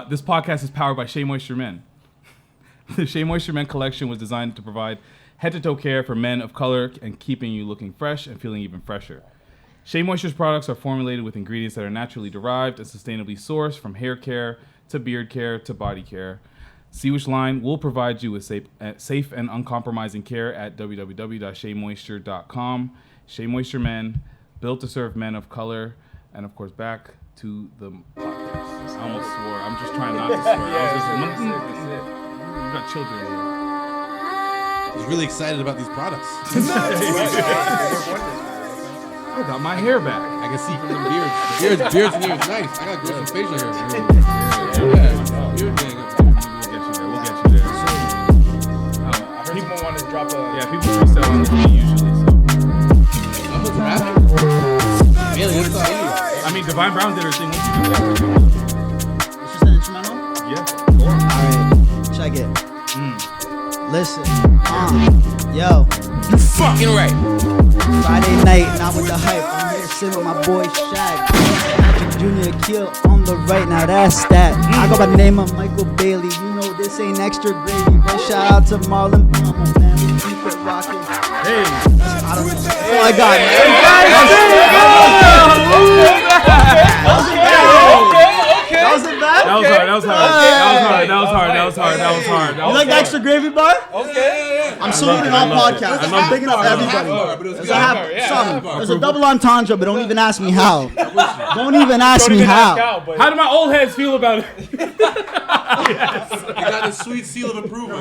This podcast is powered by Shea Moisture Men. The Shea Moisture Men collection was designed to provide head-to-toe care for men of color and keeping you looking fresh and feeling even fresher. Shea Moisture's products are formulated with ingredients that are naturally derived and sustainably sourced, from hair care to beard care to body care. See which line will provide you with safe and uncompromising care at www.sheamoisture.com. Shea Moisture Men, built to serve men of color. And of course, back to the podcast. I almost swore. I'm just trying not to swear. You got children here. He's really excited about these products. I got my hair back. I can see from the beards. Beards in here is nice. I gotta grow some facial hair. We'll get you there. I heard people want to drop a... Yeah, people freestyle on the beat usually, so. I'm just rapping. Baillie, what's up? I mean, Divine Brown did her thing. It's just an instrumental? Yeah. Alright, check it. Listen, yo. You fucking right. Friday night, not with the hype. I'm here sitting with my boy Shaq. Patrick Jr. Akil on the right, now that's that. I go by the name of Michael Baillie. You know this ain't extra gravy, but shout out to Marlon Palmer, man. We keep it rocking. Hey. I don't know. Oh my God, man. That wasn't bad? That was hard. You like the extra gravy bar? Okay. I'm saluting all podcasts. I'm picking up everybody. There's a double entendre, but don't even ask me how. Don't even ask me how. How do my old heads feel about it? Yes. You got the sweet seal of approval.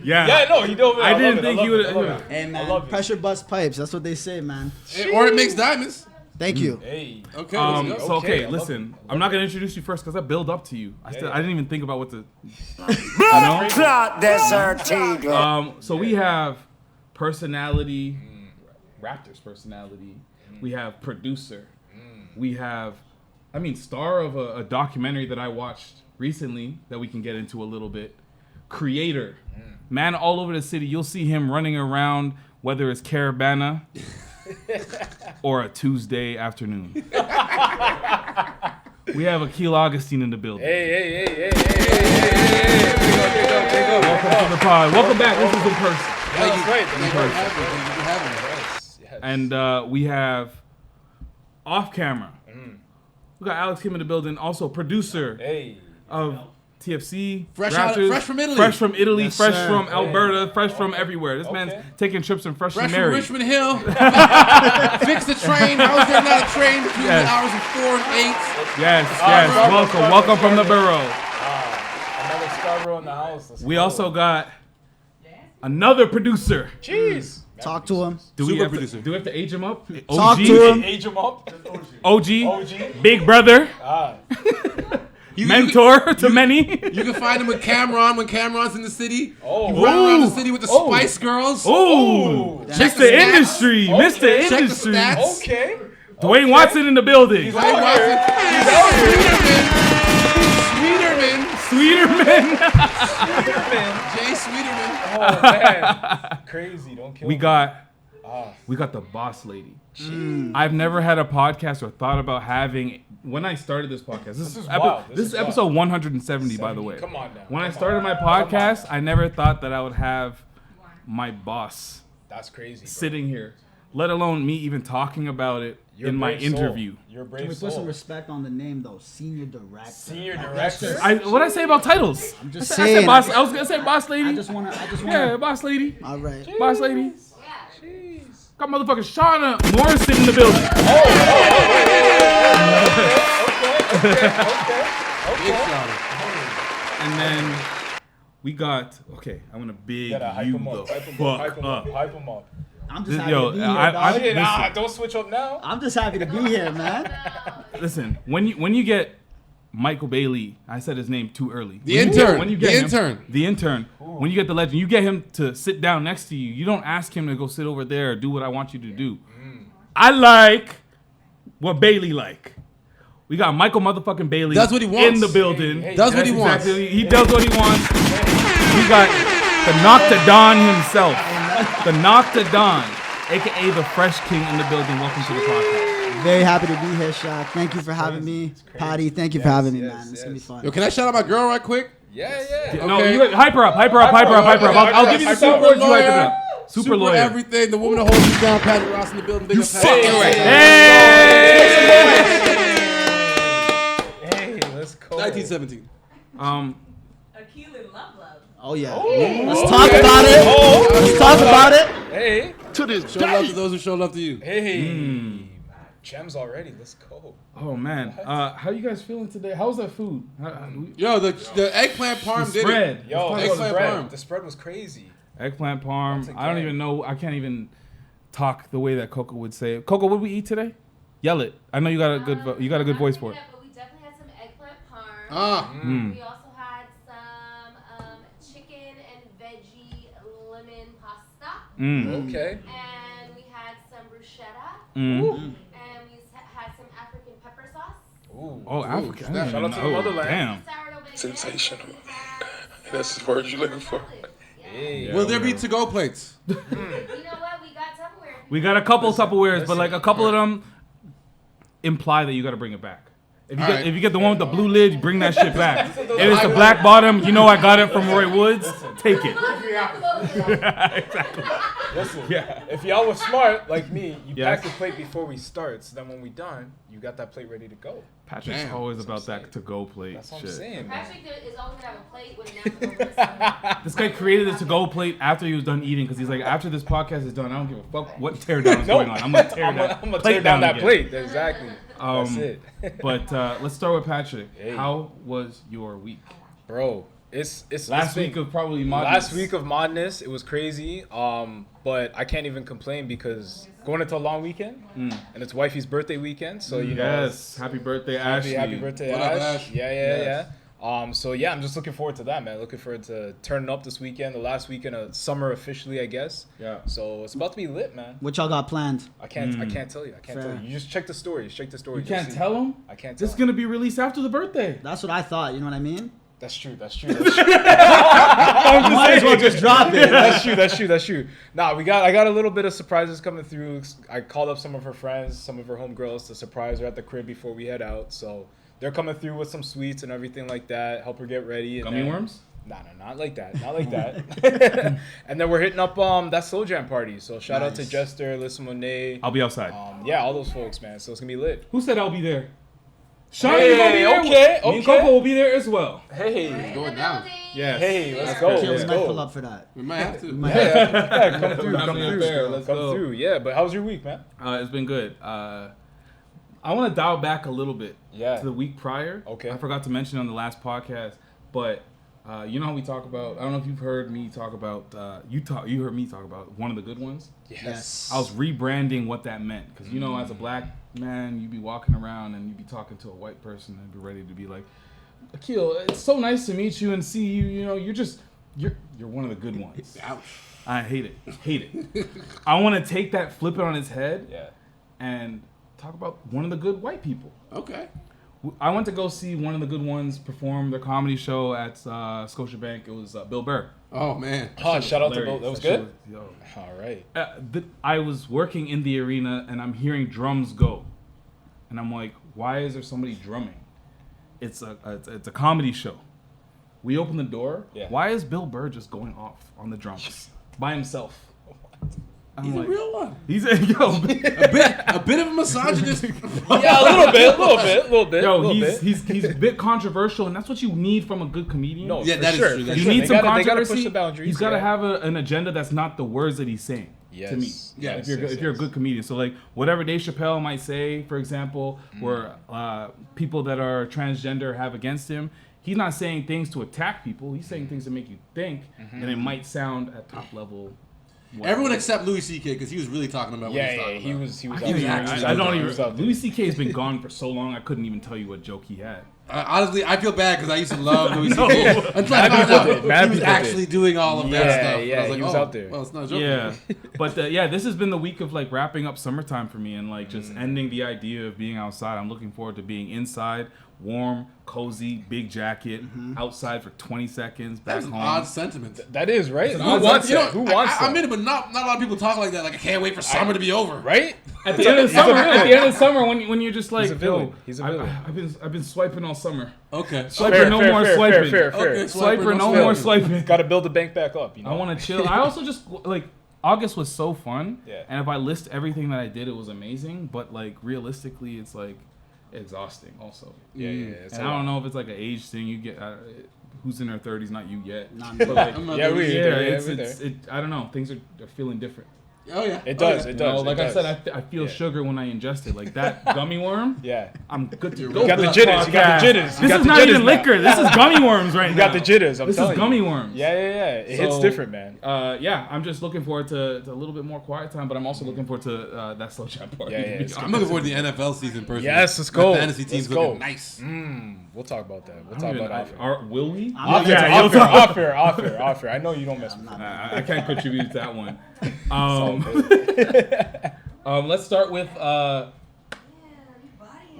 Yeah, no, you don't. I didn't think you would. Hey, man, pressure bust pipes. That's what they say, man. Or it makes diamonds. Thank you. Hey. Okay, let's go. So, listen. I'm not going to introduce you first because I build up to you. I didn't even think about what to... So we have personality, Raptors personality. We have producer. We have, star of a documentary that I watched recently that we can get into a little bit. Creator. Man all over the city. You'll see him running around, whether it's Caravana or a Tuesday afternoon. We have Akil Augustine in the building. Hey. Welcome to the pod. Welcome back. This is in person. That's great. And we have off camera. We got Alex Kim in the building, also producer of TFC. Fresh from Italy. Fresh from Italy, Yes, fresh sir. from Alberta, fresh from everywhere. This man's taking trips from Fresh Fresh from from Mary. Richmond Hill. Fix the train. I was getting out of train between the hours of 4 and 8. Yes. Welcome from the borough. Another Scarborough in the house. We also got another producer. Jeez. Talk to him. Do we have to age him up? Talk to him. Age him up. OG. Big brother. Mentor to many. You can find him with Cameron when Cameron's in the city. Oh. He run around the city with the Spice Girls. Oh. Check Mr. the stats. Industry. Okay. Mr. Check the Industry. stats. Okay. Dwayne Watson in the building. He's Sweeterman. Jay Sweeterman. Oh man. Crazy. Don't kill me. We got the boss lady. I've never had a podcast or thought about having. When I started this podcast, this is episode 170, by the way. Come on now. When I started my podcast, I never thought that I would have my boss That's crazy. Bro. sitting here, let alone me even talking about it in my interview. You're a brave Can we soul. put some respect on the name, though? Senior Director. Senior director. What I say about titles? I'm just I saying. said I was gonna say boss lady. I just wanna. Yeah, boss lady. All right. Boss lady. Got motherfucking Shauna Morrison in the building. Okay. And then we got, I'm gonna big you the fuck up. Hype him up. I'm just happy to be here, dog. Don't switch up now. I'm just happy to be here, man. Listen, when you get Michael Baillie, I said his name too early. The intern. When you get the intern. When you get the legend, you get him to sit down next to you. You don't ask him to go sit over there or do what I want you to do. I like what Baillie like. We got Michael motherfucking Baillie. Does what he wants. In the building. Does what he wants. He does what he wants. We got the Noctadon himself. The Noctadon, a.k.a. the Fresh King in the building. Welcome to the podcast. Very happy to be here, Shaq. Thank you for having me. Patty, thank you for having me, man. It's going to be fun. Yo, can I shout out my girl right quick? Yeah. No, Okay. you hype her up. I'll give you the super words. You hype it up. Super lawyer. Everything. The woman that holds you down, Patty Ross in the building. Big You up, fucking Patty. right. Hey, let's go. 1917. Akil in Love. Oh, yeah. Let's talk about it. Let's talk about it. Hey. Show love to those who show love to you. Hey. Gems already. Let's go. Oh man, how you guys feeling today? How's that food? Yo, the eggplant parm The did spread. it. Yo, Eggplant the spread. parm. The spread was crazy. Eggplant parm. Once I don't again. even know. I can't even talk the way that Coco would say it. Coco, what did we eat today? Yell it. I know you got a good voice for it. But we definitely had some eggplant parm. Mm. We also had some chicken and veggie lemon pasta. Okay. And we had some bruschetta. Mm. And we had some African pepper sauce. Ooh. Oh, Africa. Shout out to the motherland. Damn. Sourdough bacon. Sensational. And we had That's the word you're looking for. Hey. Will there be to-go plates? You know what? We got Tupperware. We got a couple Tupperwares, but like a couple of them imply that you got to bring it back. If you get the one with the blue lid, you bring that shit back. If it's the black bottom, you know I got it from Roy Woods. Take it. Exactly. Listen, if y'all was smart like me, you Yes. pack the plate before we start. So then when we done, you got that plate ready to go. Patrick's Damn. always about that to-go plate That's what shit. I'm saying, man. Patrick is always gonna have a plate with an apple. This guy created the to-go plate after he was done eating because he's like, after this podcast is done, I don't give a fuck what teardown is going on. I'm gonna tear that I'm gonna plate tear down that again. plate. Exactly. That's it. But let's start with Patrick. Hey. How was your week? Bro, it's Last been- week of probably madness. Last week of madness, it was crazy. But I can't even complain because going into a long weekend and it's wifey's birthday weekend, so you know. Yes, happy birthday, Ashley. Happy birthday, What up, Ash. Ash? Yeah. So yeah, I'm just looking forward to that, man. Looking forward to turning up this weekend, the last weekend of summer officially, I guess. Yeah. So it's about to be lit, man. What y'all got planned? I can't tell you. Fair. You just check the stories. You You'll can't see. tell him? I can't tell. This is gonna be released after the birthday. That's what I thought. You know what I mean? That's true. Might as well just drop it. That's true. Nah, I got a little bit of surprises coming through. I called up some of her friends, some of her homegirls to surprise her at the crib before we head out. So they're coming through with some sweets and everything like that. Help her get ready. And Gummy then- worms? Nah, not like that. And then we're hitting up that Slow Jam party. So shout out to Nice. Jester, Alyssa Monet. I'll be outside. Yeah, all those folks, man. So it's gonna be lit. Who said I'll be there? Sean, Hey, you gonna be there? okay. Me and Coco will be there as well. Hey, Going down. Yes. hey, let's go. Kill, Let's we might pull go. up for that. We might have to. Yeah, come through. Let's Come go. through. Yeah, but how was your week, man? It's been good. I want to dial back a little bit Yeah. to the week prior. Okay. I forgot to mention on the last podcast, but you know how we talk about. I don't know if you've heard me talk about. You heard me talk about one of the good ones. Yes. I was rebranding what that meant because you know, as a black man, you'd be walking around and you'd be talking to a white person and be ready to be like, Akil, it's so nice to meet you and see you. You know, you're one of the good ones. Ouch. I hate it. I want to take that, flip it on its head, Yeah. and talk about one of the good white people. Okay. I went to go see one of the good ones perform their comedy show at Scotiabank. It was Bill Burr. Oh, man. Shout out to Bill. That was good. Yo. All right. I was working in the arena and I'm hearing drums go, and I'm like, why is there somebody drumming? It's a comedy show. We open the door. Yeah. Why is Bill Burr just going off on the drums by himself? I'm He's like, a real one. He's yo, A bit of a misogynist. Yeah, a little bit. yo, he's a bit controversial, and that's what you need from a good comedian. No, Yeah, for that is sure. true. for That's You sure. need They some gotta- They gotta controversy. push the boundaries. He's got to yeah. have an agenda that's not the words that he's saying. To me, Yes. Yes, if you're a good comedian. So like whatever Dave Chappelle might say, for example, where people that are transgender have against him, he's not saying things to attack people. He's saying things to make you think, and it might sound at top level. Everyone except Louis C.K. because he was really talking about what Yeah, he's talking he about. was. He was. I out can't even. there. He was I out don't there. He even. was out there. Louis C.K. has been gone for so long. I couldn't even tell you what joke he had. Honestly, I feel bad because I used to love Louis know. C.K. until I Mad found people out did. Mad he was people actually doing all of that Yeah, stuff. And yeah, I was like, he was out there. Well, it's not a joke. Yeah, but this has been the week of like wrapping up summertime for me and like just ending the idea of being outside. I'm looking forward to being inside warm, cozy, big jacket, outside for 20 seconds, back That's an home. odd sentiment. That is right. Who odd wants You know, that? Who wants that? I'm in it, but not a lot of people talk like that. Like, I can't wait for summer to be over. Right? At the end of summer, when you're just like, He's a villain. yo, He's a villain. I've been swiping all summer. Okay. Swiper, no more swiping. Fair. Okay, Swiper, no swiper. more swiping. Got to build the bank back up. You know? I want to chill. I also just like August was so fun. Yeah. And if I list everything that I did, it was amazing. But like realistically, it's like exhausting also. Yeah. It's And a I lot. don't know if it's like an age thing. You get who's in their 30s, not you yet. Not But me. like, I'm not Yeah, doing we- it. it's I don't know. Things are feeling different. Oh, yeah. It does. Okay. It You know, does. like it I does. said, I feel sugar when I ingest it. Like that gummy worm. Yeah. I'm good to You go. got for the that jitters. You got the podcast. jitters. You This got is the not jitters even now. liquor. This is gummy worms right You now. got the jitters. I'm This is telling gummy you. worms. Yeah. It hits So, different, man. Yeah, I'm just looking forward to a little bit more quiet time, but I'm also looking forward to that slow chat party. Yeah, to be it's I'm honest. looking forward to the NFL season personally. Yes, let's go. My fantasy team's Let's go. looking nice. We'll talk about that. We'll I talk don't even- about it. Will we? I'm Yeah, not- you'll talk. Off air. I know you don't mess with me. I can't contribute to that one. Let's start with Where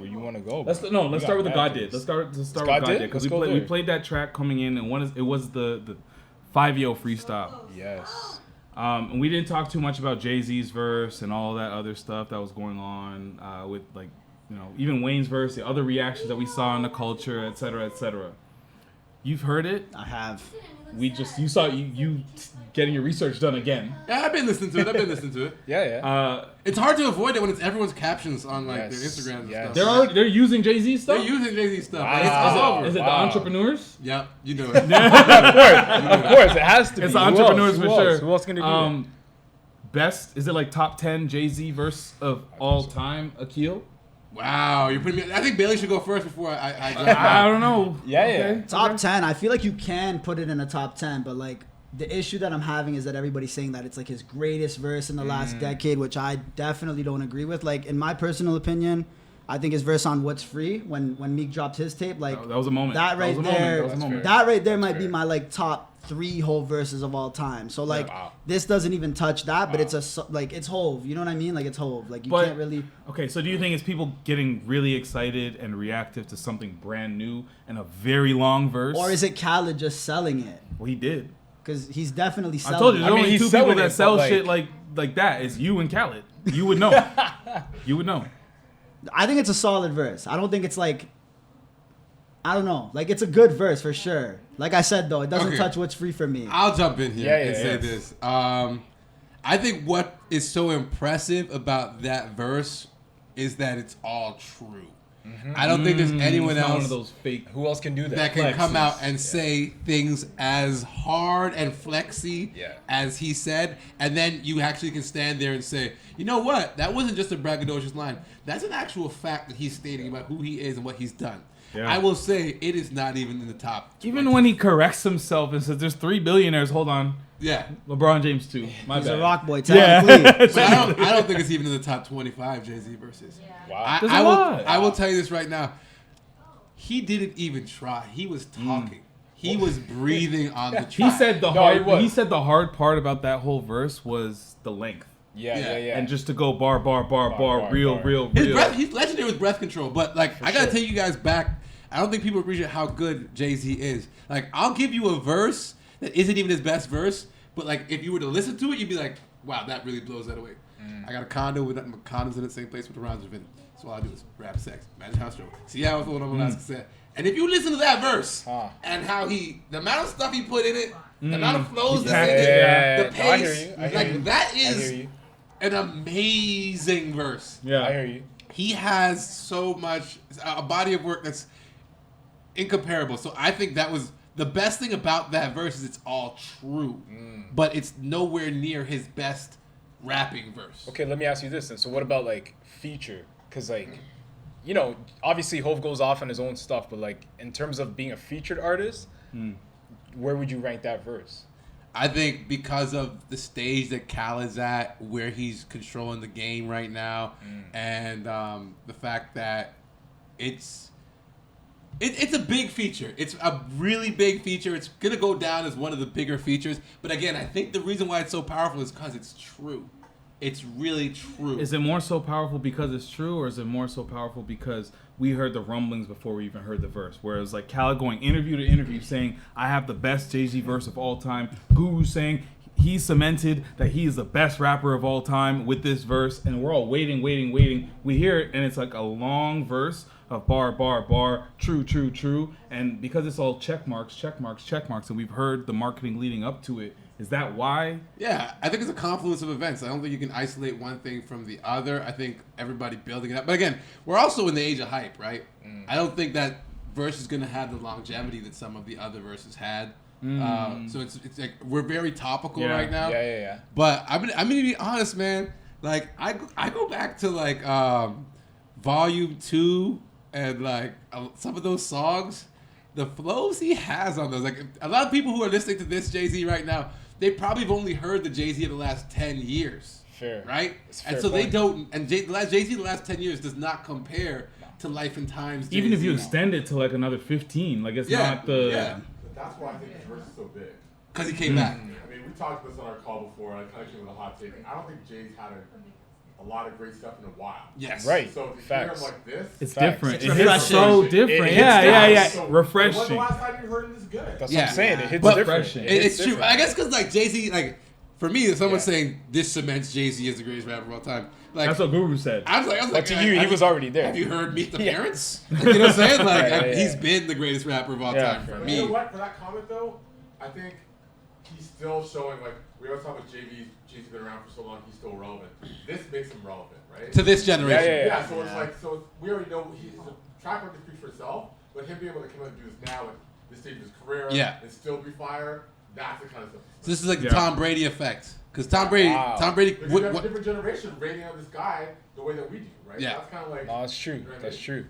you want to go? let's bro? start You with got the mad God things. Did. Let's start with God God Did? Did because Let's go we there. played that track coming in, and it was the 5-yo freestyle. Yes. And we didn't talk too much about Jay-Z's verse and all that other stuff that was going on with like, you know, even Wayne's verse, the other reactions that we saw in the culture, et cetera, et cetera. You've heard it. I have. You saw you getting your research done again. Yeah, I've been listening to it. Yeah. It's hard to avoid it when it's everyone's captions on like their Yes, Instagrams and yes. stuff. They're using Jay-Z They're stuff. using Jay-Z stuff. Wow. It's all over. Is it the Wow. entrepreneurs? Yep, you know it. Of course, it has to be. It's the Who entrepreneurs else? for Who sure. else? Who else gonna do that? Best, is it like top 10 Jay-Z verse of all time, Akil? Wow, you're putting me. I think Bailey should go first before I I don't know. Yeah. Top 10. I feel like you can put it in a top 10, but like the issue that I'm having is that everybody's saying that it's like his greatest verse in the last decade, which I definitely don't agree with. Like in my personal opinion, I think his verse on "What's Free" when Meek dropped his tape, like That was a moment. that right there, That was a moment. that right there might be fair. my like top 3 whole verses of all time. So like Wow. this doesn't even touch that, but it's it's Hove. You know what I mean? Like it's Hove. Like you But- can't really. Okay, so do you think it's people getting really excited and reactive to something brand new and a very long verse? Or is it Khaled just selling it? Well, he did. Because he's definitely selling I told you, it. there's only he's 2 people selling that it, sell but, shit like that. It's you and Khaled. You would know. You would know. I think it's a solid verse. I don't think it's like, I don't know. Like it's a good verse for sure. Like I said though, it doesn't Okay. touch What's Free for me. I'll jump in here Yeah, and say yeah. this. I think what is so impressive about that verse is that it's all true. I don't think there's anyone It's not one else of those fake. Who else can do that? that can come flexes. out and say things as hard and flexy Yeah. as he said, and then you actually can stand there and say, you know what? That wasn't just a braggadocious line. That's an actual fact that he's stating about who he is and what he's done. Yeah. I will say it is not even in the top. Even 20. when he corrects himself and says, "There's 3 billionaires." Hold on, Yeah. LeBron James too. My He's bad. a rock boy, Yeah. technically. But I don't think it's even in the top 25 Jay-Z verses. Wow. There's a lot. I will tell you this right now. He didn't even try. He was talking. He was breathing on the track. He said the No, hard. he was. He said the hard part about that whole verse was the length, Yeah. and just to go bar, bar, real. His breath, he's legendary with breath control, but like I gotta take you guys back. I don't think people appreciate how good Jay-Z is. Like I'll give you a verse that isn't even his best verse, but like if you were to listen to it, you'd be like, wow, that really blows that away. I got a condo with condoms in the same place with the rounds of it. So all I do is rap sex, imagine how strong. See how it's what I'm asking said. And if you listen to that verse and how the amount of stuff he put in it, the amount of flows that's in it, Yeah. the No, I hear pace, you. I hear like you. that I hear is you. an amazing verse. Yeah, I hear you. He has so much a body of work that's incomparable. So I think that was the best thing about that verse is it's all true, but it's nowhere near his best rapping verse. Okay, let me ask you this then. So what about like feature? Because like, you know, obviously Hove goes off on his own stuff, but like in terms of being a featured artist, where would you rank that verse? I think because of the stage that Khaled's at, where he's controlling the game right now, and the fact that it's a big feature. It's a really big feature. It's gonna go down as one of the bigger features. But again, I think the reason why it's so powerful is because it's true. it's really true. Is it more so powerful because it's true, or is it more so powerful because we heard the rumblings before we even heard the verse? Whereas like Khaled going interview to interview saying, I have the best Jay-Z verse of all time. Guru saying he cemented that he is the best rapper of all time with this verse. And we're all waiting. We hear it, and it's like a long verse of bar, bar, bar, true, true, true. And because it's all check marks, and we've heard the marketing leading up to it, is that why? Yeah, I think it's a confluence of events. I don't think you can isolate one thing from the other. I think everybody building it up. But again, we're also in the age of hype, right? I don't think that verse is going to have the longevity that some of the other verses had. So it's like we're very topical right now. Yeah. But I'm gonna be honest, man. Like I go back to like Volume 2 and like some of those songs, the flows he has on those. Like a lot of people who are listening to this Jay-Z right now, they probably have only heard the Jay-Z of the last 10 years. Fair. Right? Fair And so point. they don't. And Jay-Z of the last 10 years does not compare to Life and Times. Even Jay-Z. if you extend it to like another 15, like it's not the... Yeah. But that's why I think his verse is so big. Because he came back. I mean, we talked about this on our call before. I kind of came with a hot take. I don't think Jay's had a lot of great stuff in a while. Yes. Right. So to hear Facts. him like this, It's Facts. different. It's It hits refreshing. so different. It hits Yeah. different. So Refreshing. When's the last time you heard him this good? That's Yeah. what I'm saying. It hits But different. refreshing. It's true. different. I guess because like Jay-Z, like for me, if someone's Yeah. saying this cements Jay-Z as the greatest rapper of all time, like That's what Guru said. I was like, But to you, he was already there. Have you heard Meet the Yeah. Parents? Like, you know what I'm saying? Like Yeah. he's been the greatest rapper of all Yeah. time for But me. you know what? For that comment though, I think he's still showing like we always talk about Jay-Z's been around for so long, he's still relevant. This makes him relevant, right? To this generation. Yeah. So it's like we already know he's a track record speaks for itself, but him being able to come out and do this now, like this stage of his career, and still be fire, that's the kind of stuff. So this is like the Yeah. Tom Brady effect. Because Tom Brady, Wow. Because you have a different generation rating on this guy the way that we do, right? Yeah. That's kind of like. No, it's true. That's true.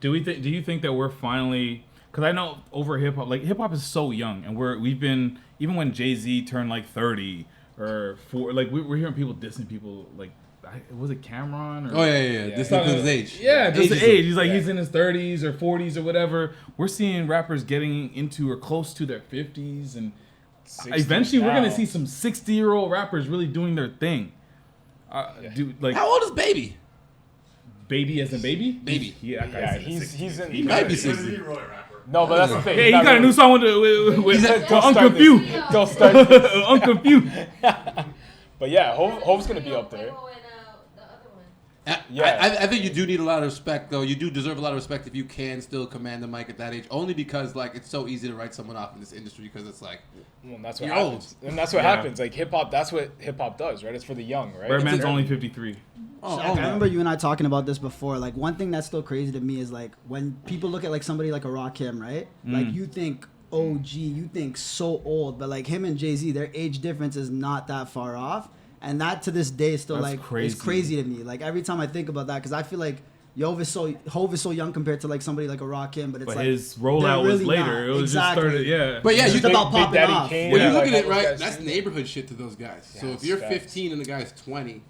Do you think that we're finally? Because I know over hip hop, like hip hop is so young, and we've been even when Jay-Z turned like 30 or 4, like we're hearing people dissing people like. Was it Cameron? Or, Oh yeah. This is his age. Yeah, just the Ageism. age. He's like he's in his 30s or 40s or whatever. We're seeing rappers getting into or close to their 50s, and 60 eventually we're now. gonna see some 60-year-old rappers really doing their thing. Dude, like How old is Baby? Baby as in baby? Baby. Yeah, Yeah, he's in. He might be He's a 60. really rapper. No, but that's the thing. Hey, He's he not got a new really- song with Don't start Uncle this. Few. Don't start this. Uncle Few. But yeah, Hove's gonna be up there. Quavo and, the other one. Yeah. I think you do need a lot of respect, though. You do deserve a lot of respect if you can still command the mic at that age. Only because, like, it's so easy to write someone off in this industry because it's like, Well, and that's what You're happens. And that's what Yeah. happens. Like hip hop, that's what hip hop does, right? It's for the young, right? Birdman's only 53. Shaq, I remember you and I talking about this before. Like one thing that's still crazy to me is like when people look at like somebody like a Rakim, right? Like you think OG, you think so old, but like him and Jay-Z, their age difference is not that far off, and that to this day is still That's like crazy. it's crazy to me. Like every time I think about that, because I feel like Hove is so young compared to like somebody like a Rakim, but it's But like his rollout they're was really later. not. It was Exactly. just started, yeah. But yeah, It's you just about Big popping Daddy off. Kane, when you yeah, look like at it, all those right, guys that's too. neighborhood shit to those guys. So Yes, if you're facts. 15 and the guy's 20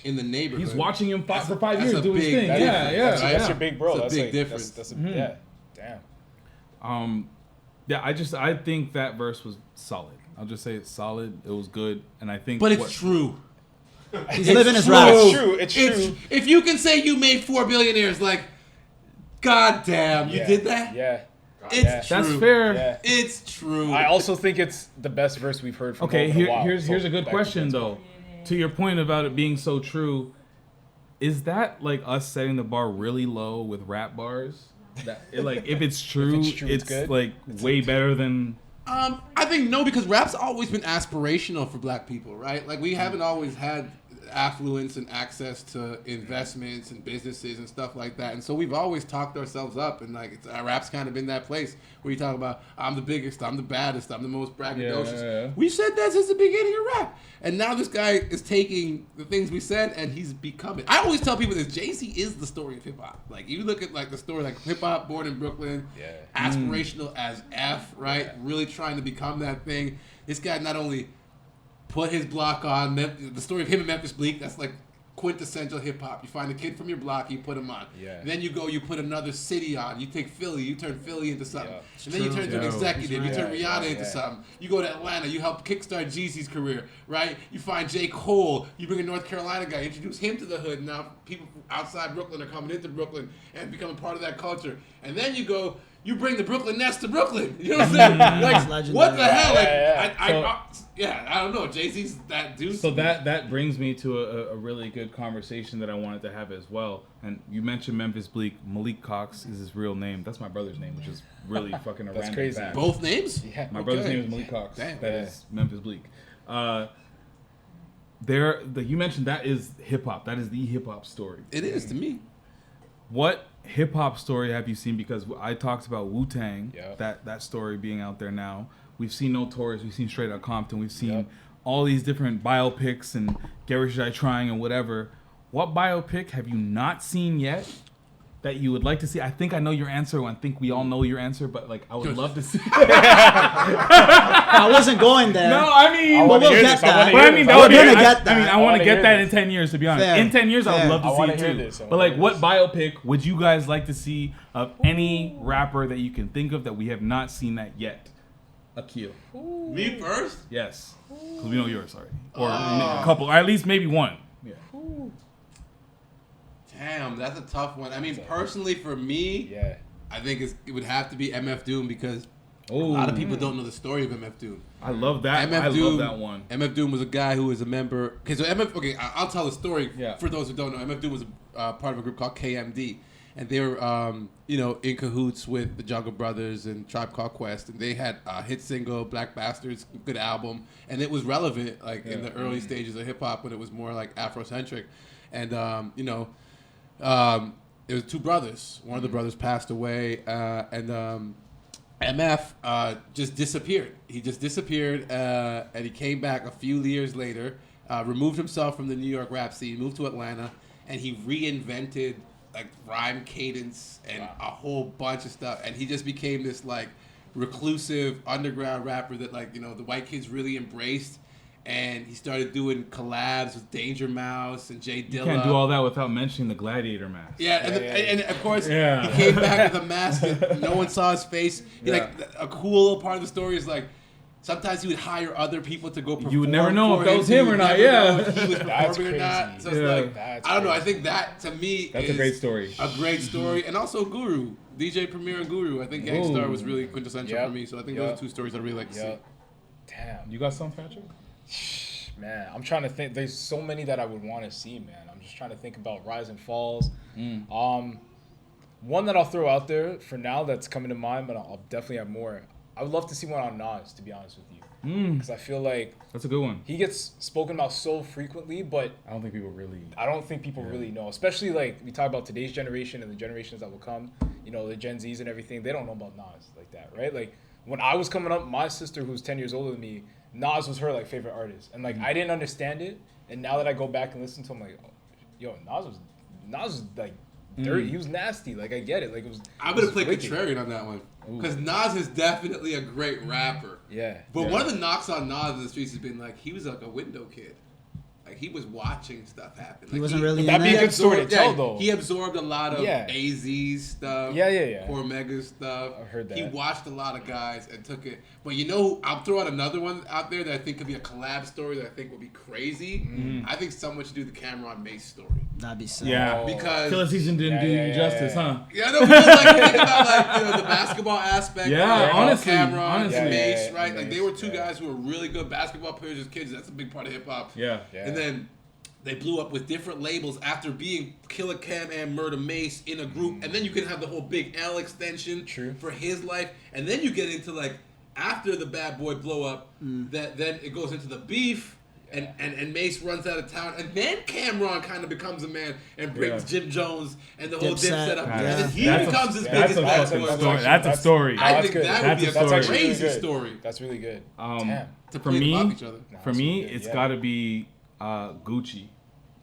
in the neighborhood, He's watching him for 5 that's years a do his big thing. difference, That's right? your big bro. It's a That's big like, difference. That's Mm-hmm. yeah. Damn. Yeah, I think that verse was solid. I'll just say it's solid. It was good, and I think. But it's true. He's living his true. rap. It's true. It's true. If you can say you made 4 billionaires, like, god damn, you Yeah. did that? Yeah. It's true. That's fair. Yeah. It's true. I also think it's the best verse we've heard from Okay, Hov in a while. here's a good Back to question Vince. though. To your point about it being so true, is that like us setting the bar really low with rap bars? That like if it's true, it's it's good. like way better than. I think no, because rap's always been aspirational for black people, right? Like we haven't always had affluence and access to investments and businesses and stuff like that, and so we've always talked ourselves up, and like rap's kind of been that place where you talk about I'm the biggest, I'm the baddest, I'm the most braggadocious. Yeah. We said that since the beginning of rap, and now this guy is taking the things we said and he's becoming. I always tell people this: Jay-Z is the story of hip hop. Like you look at like the story, like hip hop, born in Brooklyn, aspirational as F, right? Really trying to become that thing. This guy not only put his block on the story of him and Memphis Bleak. That's like quintessential hip hop. You find a kid from your block, you put him on. Yeah. Then you go, you put another city on. You take Philly, you turn Philly into something. Yeah. And then you turn into an executive. You turn Yeah, Rihanna into something. You go to Atlanta, you help kickstart Jeezy's career, right? You find J. Cole, you bring a North Carolina guy, introduce him to the hood. Now people outside Brooklyn are coming into Brooklyn and becoming part of that culture. And then you go, you bring the Brooklyn Nets to Brooklyn. You know what I'm saying? Like, what the hell? Like, I don't know. Jay-Z's that dude. So that brings me to a really good conversation that I wanted to have as well. And you mentioned Memphis Bleak. Malik Cox is his real name. That's my brother's name, which is really fucking a random crazy. fact. Both names? Yeah. My brother's name is Malik Cox. Damn. That is Memphis Bleak. You mentioned that is hip hop. That is the hip hop story. It is to me. What hip hop story have you seen? Because I talked about Wu-Tang, Yeah. that story being out there now. We've seen Notorious, we've seen Straight Outta Compton, we've seen all these different biopics and Get Rich or Die Trying and whatever. What biopic have you not seen yet that you would like to see? I think I know your answer. I think we all know your answer, but like I would love to see. I wasn't going there. No, I mean, But we'll get that. But I mean, We're gonna get that. I mean, I want to get that in 10 years, to be honest. Fair. In 10 years, I would Fair. love to I see wanna it hear too. this. I But wanna like, hear what this. biopic would you guys like to see of any rapper that you can think of that we have not seen that yet? Akil. Me first? Yes. Because we know yours already. Or a couple, or at least maybe one. Yeah. Damn, that's a tough one. I mean, personally, for me, I think it would have to be MF Doom because a lot of people don't know the story of MF Doom. I love that. MF I Doom, love that one. MF Doom was a guy who was a member. Okay, so I'll tell the story for those who don't know. MF Doom was part of a group called KMD, and they were, in cahoots with the Jungle Brothers and Tribe Called Quest, and they had a hit single, Black Bastards, good album, and it was relevant in the early stages of hip hop when it was more like Afrocentric, and there was two brothers. One of the brothers passed away, and MF just disappeared. He just disappeared, and he came back a few years later, removed himself from the New York rap scene, moved to Atlanta, and he reinvented like rhyme cadence and a whole bunch of stuff. And he just became this like reclusive underground rapper that the white kids really embraced. And he started doing collabs with Danger Mouse and Jay Dilla. You can't do all that without mentioning the Gladiator mask. Yeah, and of course, he came back with a mask that no one saw his face. A cool part of the story is like, sometimes he would hire other people to go perform. You would never know if that was him or not, He was performing or not. So it's like, I don't know. I think that, to me, that's is a great story. A great story. And also Guru. DJ Premier and Guru. I think Gangstar was really quintessential for me. So I think those are two stories I really like to see. Damn. You got some, Patrick? Man, I'm trying to think. There's so many that I would want to see, man. I'm just trying to think about Rise and Falls. One that I'll throw out there for now that's coming to mind, but I'll definitely have more. I would love to see one on Nas, to be honest with you. Because I feel like that's a good one. He gets spoken about so frequently, but I don't think people really know. Especially like we talk about today's generation and the generations that will come, the Gen Zs and everything, they don't know about Nas like that, right? Like when I was coming up, my sister who's 10 years older than me, Nas was her like favorite artist. And like I didn't understand it. And now that I go back and listen to him, like, yo, Nas was like dirty. He was nasty. Like I get it. Like it was. I'm gonna play contrarian on that one because Nas is definitely a great rapper. Yeah. But one of the knocks on Nas in the streets has been like he was like a window kid. Like he was watching stuff happen. Like, he wasn't really. That'd be a good story to tell, though. He absorbed a lot of AZ stuff. Core Mega stuff. I've heard that. He watched a lot of guys and took it. But I'll throw out another one out there that I think could be a collab story that I think would be crazy. I think someone should do the Cameron Mace story. That'd be sick. Yeah, because Killer Season didn't do you justice, huh? Yeah, no, because think about the basketball aspect. Yeah, honestly, Cameron and Mace, yeah, right? Mace, Like they were two guys who were really good basketball players as kids. That's a big part of hip hop. Yeah. And then they blew up with different labels after being Killer Cam and Murder Mace in a group. And then you can have the whole Big L extension for his life. And then you get into like after the Bad Boy blow up, that then it goes into the beef. And Mace runs out of town, and then Cameron kind of becomes a man and brings Jim Jones and the whole Dipset up, and then he becomes his biggest bad boy. That's a story. I think that would be a crazy story. That's really good. For me, it's got to be Gucci.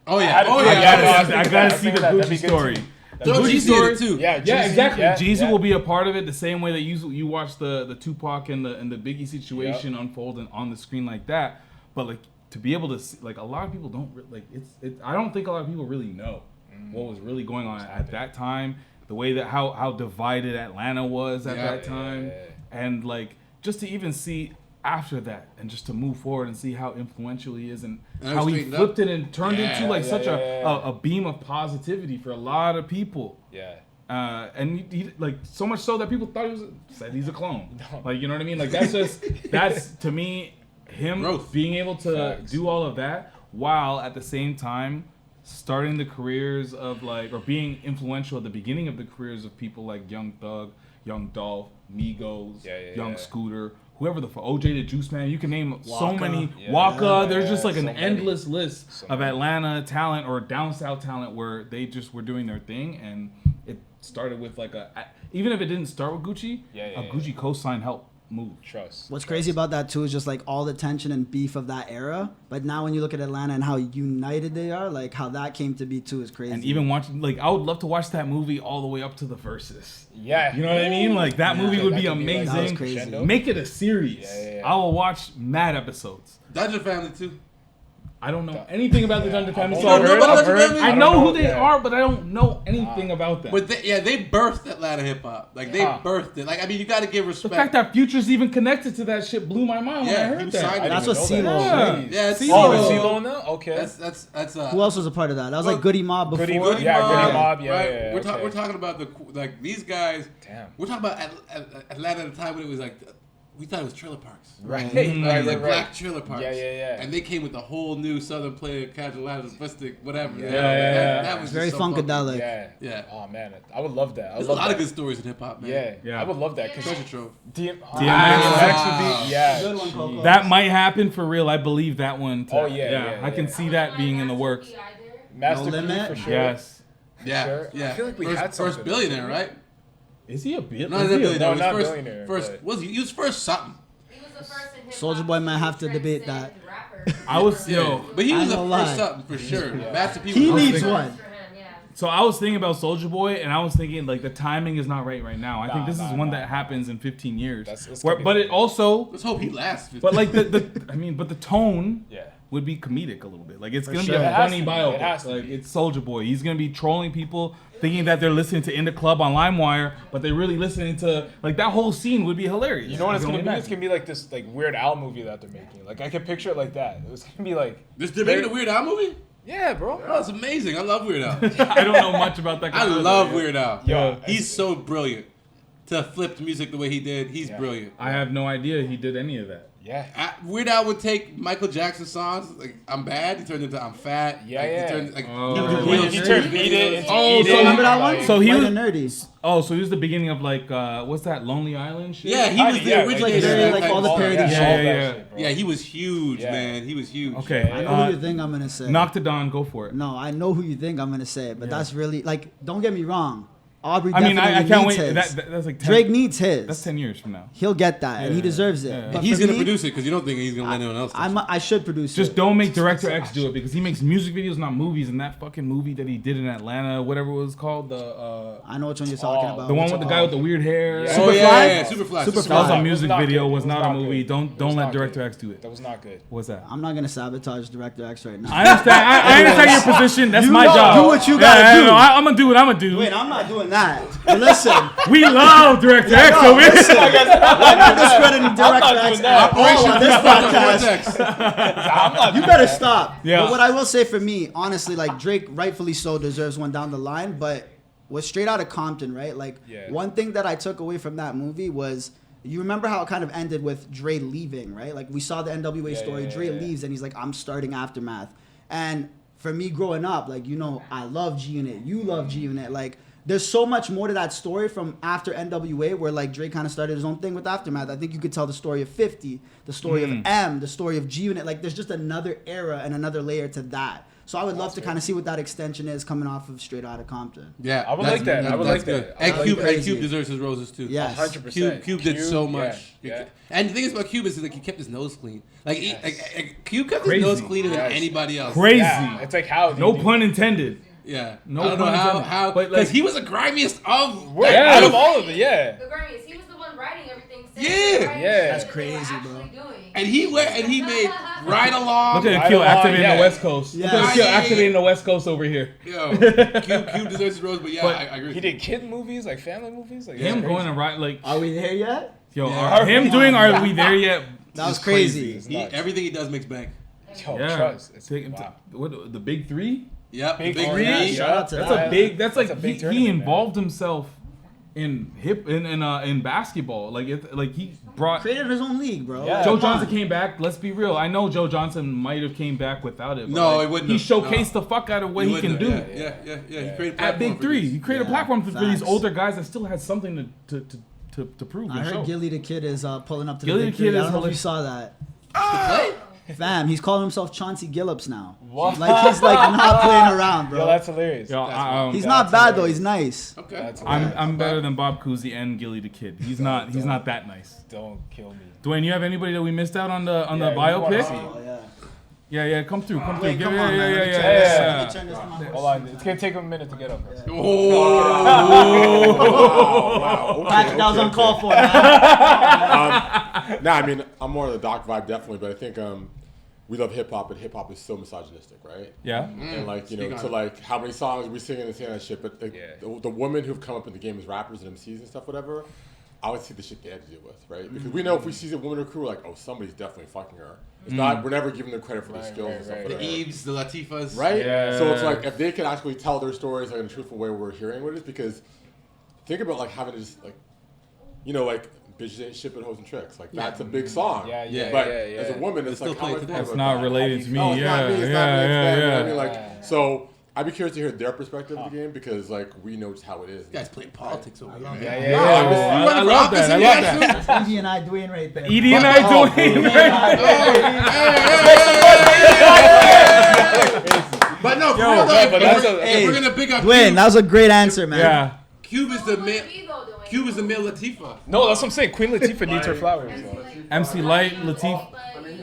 Oh yeah, I gotta see the Gucci story. The Gucci story too. Yeah, exactly. Jeezy will be a part of it the same way that you watch the Tupac and the Biggie situation unfold on the screen like that. But like to be able to see, like a lot of people don't like I don't think a lot of people really know what was really going on at that time, the way that how divided Atlanta was at that time, and like just to even see after that and just to move forward and see how influential he is and how he flipped it and turned into like such a beam of positivity for a lot of people. And he like so much so that people thought said he's a clone. Like, you know what I mean? Like that's to me him being able to do all of that while at the same time starting the careers of like, or being influential at the beginning of the careers of people like Young Thug, Young Dolph, Migos, Young Scooter, whoever the OJ the Juice Man, you can name so many. Waka, there's just like an endless list of Atlanta talent or down south talent where they just were doing their thing, and it started with like even if it didn't start with Gucci, a Gucci cosign helped move. What's crazy about that too is just like all the tension and beef of that era, but now when you look at Atlanta and how united they are, like how that came to be too is crazy. And even watching, like, I would love to watch that movie all the way up to the verses. You know what I mean? Like that movie would be amazing. That was crazy. Make it a series. I will watch mad episodes. Dungeon Family too. I don't know anything about the Dungeon Family. I know who they are, but I don't know anything about them. But they birthed Atlanta hip hop. Like they birthed it. Like I mean, you got to give respect. The fact that Future's even connected to that shit blew my mind when I heard that. That's what CeeLo. Yeah, it's CeeLo now. Okay. That's who else was a part of that? That was like Goody Mob before. Goody Mob. Yeah. We're talking about like these guys. Damn. We're talking about Atlanta at the time when it was like. We thought it was trailer parks. Right. Black trailer parks. Yeah. And they came with a whole new Southern player, casual, linguistic, whatever. That was very so funkadelic. Yeah. Oh man, I would love that. There's a lot of good stories in hip hop, man. Yeah. I would love that. Treasure trove. DMX would be Good one, Coco. That might happen for real. I believe that one. I can see that being in the works. Master No Limit? for sure. Yes. Yeah. Sure. Yeah. I feel like we first, had something. first billionaire, right? Is he a billionaire? No, he's a billionaire. No, not first, billionaire, First, but- he was first something. Soulja Boy might have to debate that. I was but he was the ain't gonna first lie. something for sure. Master P. He was needs big. one. So I was thinking about Soulja Boy, and I was thinking like the timing is not right now. I think this is one that happens in 15 years. But it also, Let's hope he lasts. 15. but like but the tone would be comedic a little bit. Like it's gonna be a funny biopic. Like it's Soulja Boy. He's gonna be trolling people, thinking that they're listening to In the Club on LimeWire, but they're really listening to like that whole scene would be hilarious. You know what it's gonna be? It's gonna be like this like Weird Al movie that they're making. Like I can picture it like that. It was gonna be like They're making a Weird Al movie? Yeah, bro. Oh, it's amazing. I love Weird Al. I don't know much about that. I love Weird Al. Yo, he's so brilliant. To flip the music the way he did, he's brilliant. I have no idea he did any of that. Yeah. Weird Al would take Michael Jackson songs like "I'm Bad," he turned into "I'm Fat." Yeah, like, yeah. He turned, like, He turned Beat It into Oh, Eat so It. Remember that one? So he White was and Nerdy. Oh, so he was the beginning of like what's that Lonely Island shit? Yeah, he was the originator. like all the parody shit. Yeah, he was huge, man. He was huge. Okay. I know who you think I'm gonna say. Noctodon, go for it. No, I know who you think I'm gonna say, but that's really like. Don't get me wrong. Aubrey I mean, definitely I can't needs wait. his. That's like 10, Drake needs his. That's 10 years from now. He'll get that, and he deserves it. Yeah. But He's for gonna me, produce it because you don't think he's gonna let anyone else. I should produce Just it. don't make Director X do it because he makes music videos, not movies. And that fucking movie that he did in Atlanta, whatever it was called, I know which one you're talking about. the one with the guy with the weird hair. Yeah. Superfly. That was a music not video, good. was It was not not a movie. good. Don't let Director X do it. That was not good. What's that? I'm not gonna sabotage Director X right now. I understand. I understand your position. That's my job. Do what you gotta do. No, I'm gonna do what I'm gonna do. Wait, I'm not doing that. But listen, We love Director X over here. I'm not discrediting Director X at all on this podcast. I'm not You better stop. Yeah. But what I will say for me, honestly, like Drake rightfully so deserves one down the line, but was Straight Outta Compton, right? Like one thing that I took away from that movie was you remember how it kind of ended with Dre leaving, right? Like we saw the NWA story. Dre leaves and he's like, I'm starting Aftermath. And for me growing up, like, you know, I love G-Unit. You love G-Unit. Like, there's so much more to that story from after NWA where like Dre kind of started his own thing with Aftermath. I think you could tell the story of 50, the story of M, the story of G-Unit. Like there's just another era and another layer to that. So I would love to kind of see what that extension is coming off of Straight Outta Compton. Yeah, I would like that. I would like that. And I would like Cube deserves his roses too. Yes. 100%. Cube did so much. Yeah. And the thing is about Cube is like he kept his nose clean. Like Cube kept his nose cleaner than anybody else. Crazy. Yeah. It's like how. No pun intended. Yeah. No I don't know pun intended. how But, because like, he was the grimiest of Out of all of it, yeah. The Grammys. He was the one writing everything. Yeah. That's crazy, bro. And he made Ride Along. Look at Akil activating the West Coast. Yeah. Look at Akil activating the West Coast over here. Yo, Q deserves his rose, but yeah, I agree. He did kid movies, like family movies. Like Him going to write like. Are we there yet? Yo, Yeah. him doing Are We There Yet? That was is crazy. Everything he does makes bank. Yo, Yeah. trust. It's, Take him wow. to, what, the big three? Yep, Big big three. three. Yeah, shout out to That's that. a big. That's like a big he tournament, involved himself in basketball. Like he brought. Created his own league, bro. Yeah. Joe Come Johnson on. came back. Let's be real. I know Joe Johnson might have came back without it. But No, like, he wouldn't He have. showcased the fuck out of what he can do. Yeah. He created a At platform Big for Three, these. he created a Yeah, platform for these facts. older guys that still had something to prove. I and heard show. Gilly the Kid is pulling up to Gilly the the big Kid three. I is don't know if you hilarious. saw that. Fam, he's calling himself Chauncey Gillups now. What? Like he's like not playing around, bro. Yo, that's hilarious. Yo, He's That's not bad though. hilarious. He's nice. Okay. That's I'm hilarious. better than Bob Cousy and Gilly the Kid. He's not that nice. Don't kill me. Dwayne, you have anybody that we missed out on the Yeah, we wanna biopic? see. Oh yeah. Yeah, come through. Wait, come on, man. Yeah. Let me turn yeah, this- yeah. let me turn this to my voice. Hold on, it's gonna take him a minute to get up. Patrick, that was uncalled for, man. Nah, I mean, I'm more of the doc vibe, definitely, but I think we love hip hop, but hip hop is so misogynistic, right? Yeah. And like, you know, Speak to on like how many songs we singing and saying that shit, but Yeah. the women who've come up in the game as rappers and MCs and stuff, whatever, I would see the shit they had to deal with, right? Because we know if we see a woman or crew, like, oh, somebody's definitely fucking her. It's not, we're never giving them credit for their skills and stuff, right. The whatever. Eves, the Latifahs. Right? Yeah. So it's like, if they can actually tell their stories like in a truthful way, we're hearing what it is, because think about like having to just like, you know, like, bitches ain't shit but hoes and tricks. Like, that's a big song. Yeah, But yeah. as a woman, it's Still like, play how it much today. more That's about not that? related to me. No, it's not me. It's not me. It's them. You know what I mean? Like, Yeah. so I'd be curious to hear their perspective of the game, because like we know just how it is. You guys playing politics over here. Yeah. I love that. I love that. Edie and I doing right there. Edie and I doing But no, for Yo, real though, but that's if we're gonna pick up Dwayne, that was a great answer, man. Yeah. Cube is the male. Cube is the male Latifah. No, that's what I'm saying. Queen Latifah needs her flowers. Bro. MC Light, Latif. I mean,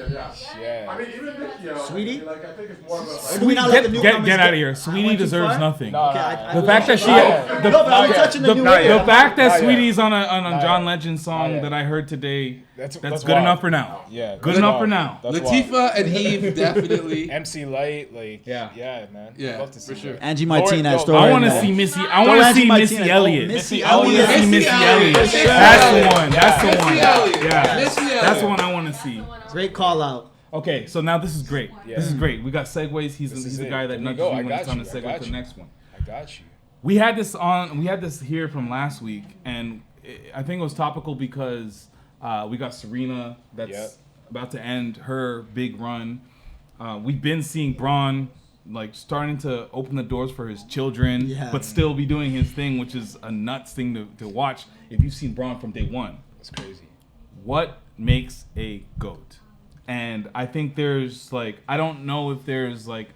yeah. I mean, even Nicki, Sweetie? like, I think it's more of a like, Or do we not let the newcomers Get out of here. Sweetie went too deserves far? nothing. No, Okay, no, I- The fact that she, Yeah. the, No, but I'm Not touching the, the new the wave. fact that Not yet. Sweetie's on a Not John yet. Legend song yet. that I heard today, That's that's good wild. enough for now. Yeah, Good that's enough wild. for now. That's Latifah wild. and Eve definitely. MC Light, like Yeah. man. Yeah, I'd love to see for sure. that. Angie Martinez, Yo, throw I her in want to there. see Missy. I Throw want to Angie see Missy Martinez. Elliott. Missy I want to Elliott. see Missy Elliott. Missy That's the Elliott. one. That's the one. Missy Elliott. Yeah. Missy Elliott. That's the one I want to see. Great call out. Okay, so now this is great. Yeah. This is great. We got segues. He's is the it. guy that There we nudges go. me I when it's got on you. the I segue got to the you. next one. I got you. We had this here from last week, and I think it was topical because we got Serena that's Yep. about to end her big run. We've been seeing Braun like starting to open the doors for his children, Yeah. but still be doing his thing, which is a nuts thing to watch if you've seen Braun from day one. That's crazy. What makes a GOAT? And I think there's like, I don't know if there's like,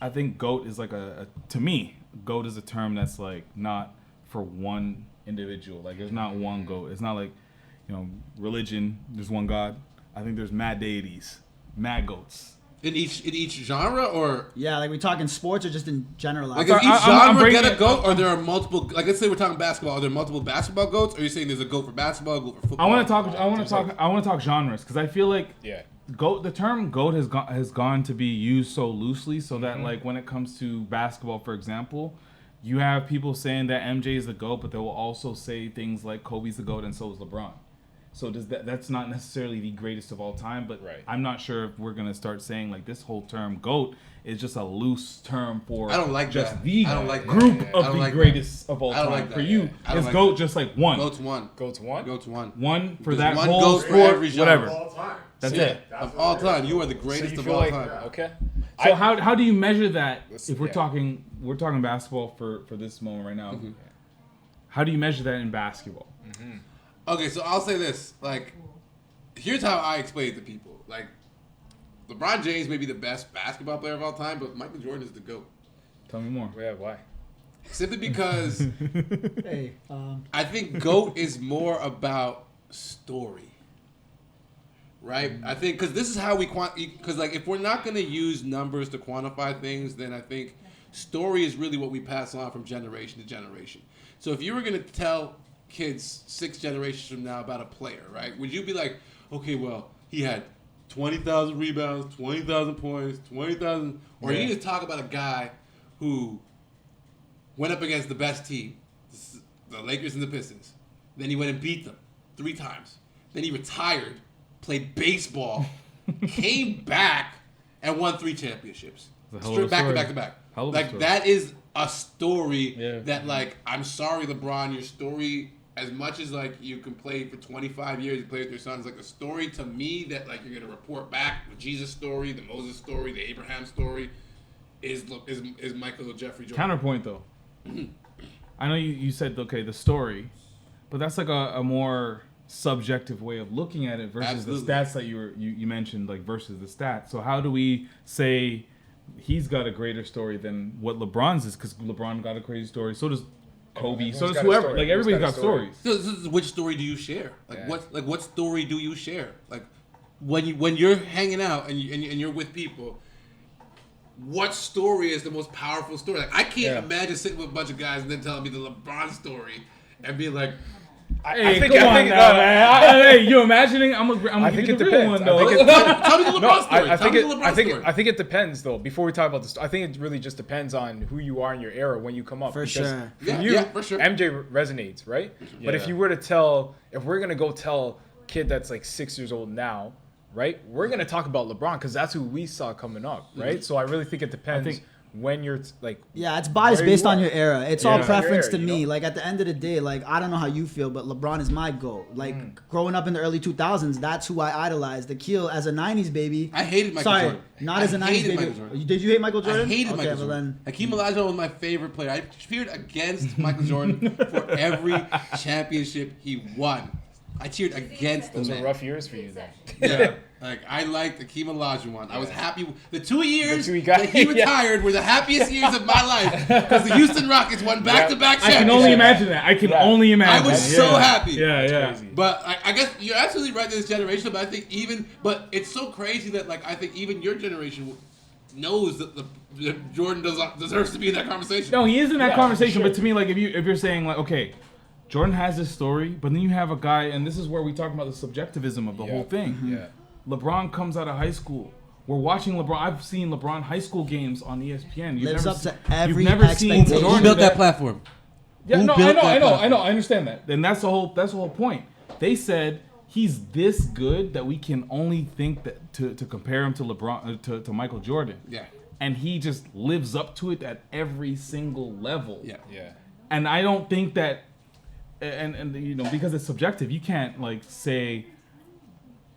I think GOAT is like to me, GOAT is a term that's like not for one individual. Like there's not one GOAT. It's not like, you know, religion, there's one God. I think there's mad deities, mad GOATs. In each genre, or Yeah, like we talking sports or just in general? like sorry, is each I'm genre bringing get a it- goat, or there are multiple? Like let's say we're talking basketball. Are there multiple basketball goats? Or are you saying there's a goat for basketball, a goat for football? I want to talk genres because I feel like Yeah. GOAT, the term GOAT has gone to be used so loosely, so that like when it comes to basketball, for example, you have people saying that MJ is the GOAT, but they will also say things like Kobe's the GOAT and so is LeBron. So that's not necessarily the greatest of all time, but Right. I'm not sure if we're gonna start saying like this whole term GOAT is just a loose term for I don't like just that. the I don't like that. group Yeah, I of don't the like greatest of all I don't time. like that. For you, Yeah. I don't is like GOAT that. just like one? Goats one. Go to one. Goats one. One for There's that one whole GOAT for sport, every genre. whatever. all time. That's Yeah. it. Of all time, you are the So greatest you of feel all like time. okay. So how do you measure that if we're yeah. talking basketball for this moment right now? Mm-hmm. How do you measure that in basketball? Okay, so I'll say this. Like, here's how I explain it to people. Like, LeBron James may be the best basketball player of all time, but Michael Jordan is the GOAT. Tell me more. Yeah, why? Simply because Hey, I think GOAT is more about story. Right? I think, because this is how we because like if we're not going to use numbers to quantify things, then I think story is really what we pass on from generation to generation. So if you were going to tell kids 6 generations from now about a player, right? Would you be like, okay, well, he had 20,000 rebounds, 20,000 points, 20,000, or you need to talk about a guy who went up against the best team, the Lakers and the Pistons. Then he went and beat them 3 times. Then he retired, played baseball, came back, and won 3 championships. Straight back to back to back. Like, that is a story that, like, I'm sorry, LeBron, your story, as much as, like, you can play for 25 years, you play with your sons, like, a story to me that, like, you're going to report back, the Jesus story, the Moses story, the Abraham story, is Michael Jeffrey Jordan. Counterpoint, though. I know you said, okay, the story, but that's like a more subjective way of looking at it versus the stats that you mentioned, like versus the stats. So how do we say he's got a greater story than what LeBron's is? Because LeBron got a crazy story. So does Kobe. So does whoever. Like everybody's got stories. So which story do you share? Like what story do you share? Like when you're hanging out and you're with people. What story is the most powerful story? Like, I can't imagine sitting with a bunch of guys and then telling me the LeBron story and being like, I think man. Hey, you imagining? I think it depends. Tell me the LeBron story. I think it depends, though. Before we talk about this, I think it really just depends on who you are in your era when you come up. For sure. For sure. MJ resonates, right? Yeah. But if you were to if we're gonna go tell kid that's like 6 years old now, right? We're gonna talk about LeBron because that's who we saw coming up, right? Mm-hmm. So I really think it depends. When you're like, it's biased based on your era. It's all preference to me. Like at the end of the day, like I don't know how you feel, but LeBron is my GOAT. Like growing up in the early 2000s, that's who I idolized. Akil as a 90s baby. I hated Michael Jordan. Not as a 90s baby. Did you hate Michael Jordan? I hated Michael Jordan. Hakeem Olajuwon was my favorite player. I cheered against Michael Jordan for every championship he won. I cheered against those were rough years for you then. Yeah. Like, I liked Hakeem Olajuwon. I was happy. The 2 years that he retired were the happiest years of my life because the Houston Rockets won back-to-back championships. I can only imagine that. I can only imagine. I was so happy. Yeah. But I guess you're absolutely right in this generation, but I think but it's so crazy that, like, I think even your generation knows that Jordan deserves to be in that conversation. No, he is in that conversation, but to me, like, if you're saying, like, okay, Jordan has this story, but then you have a guy, and this is where we talk about the subjectivism of the whole thing. Mm-hmm. Yeah. LeBron comes out of high school. We're watching LeBron. I've seen LeBron high school games on ESPN. Lives up to every you've never seen expectation. Who built that platform? Yeah, no, I know. I understand that. And that's the whole point. They said he's this good that we can only think that to compare him to LeBron to Michael Jordan. Yeah. And he just lives up to it at every single level. Yeah. And I don't think that, and you know, because it's subjective, you can't like say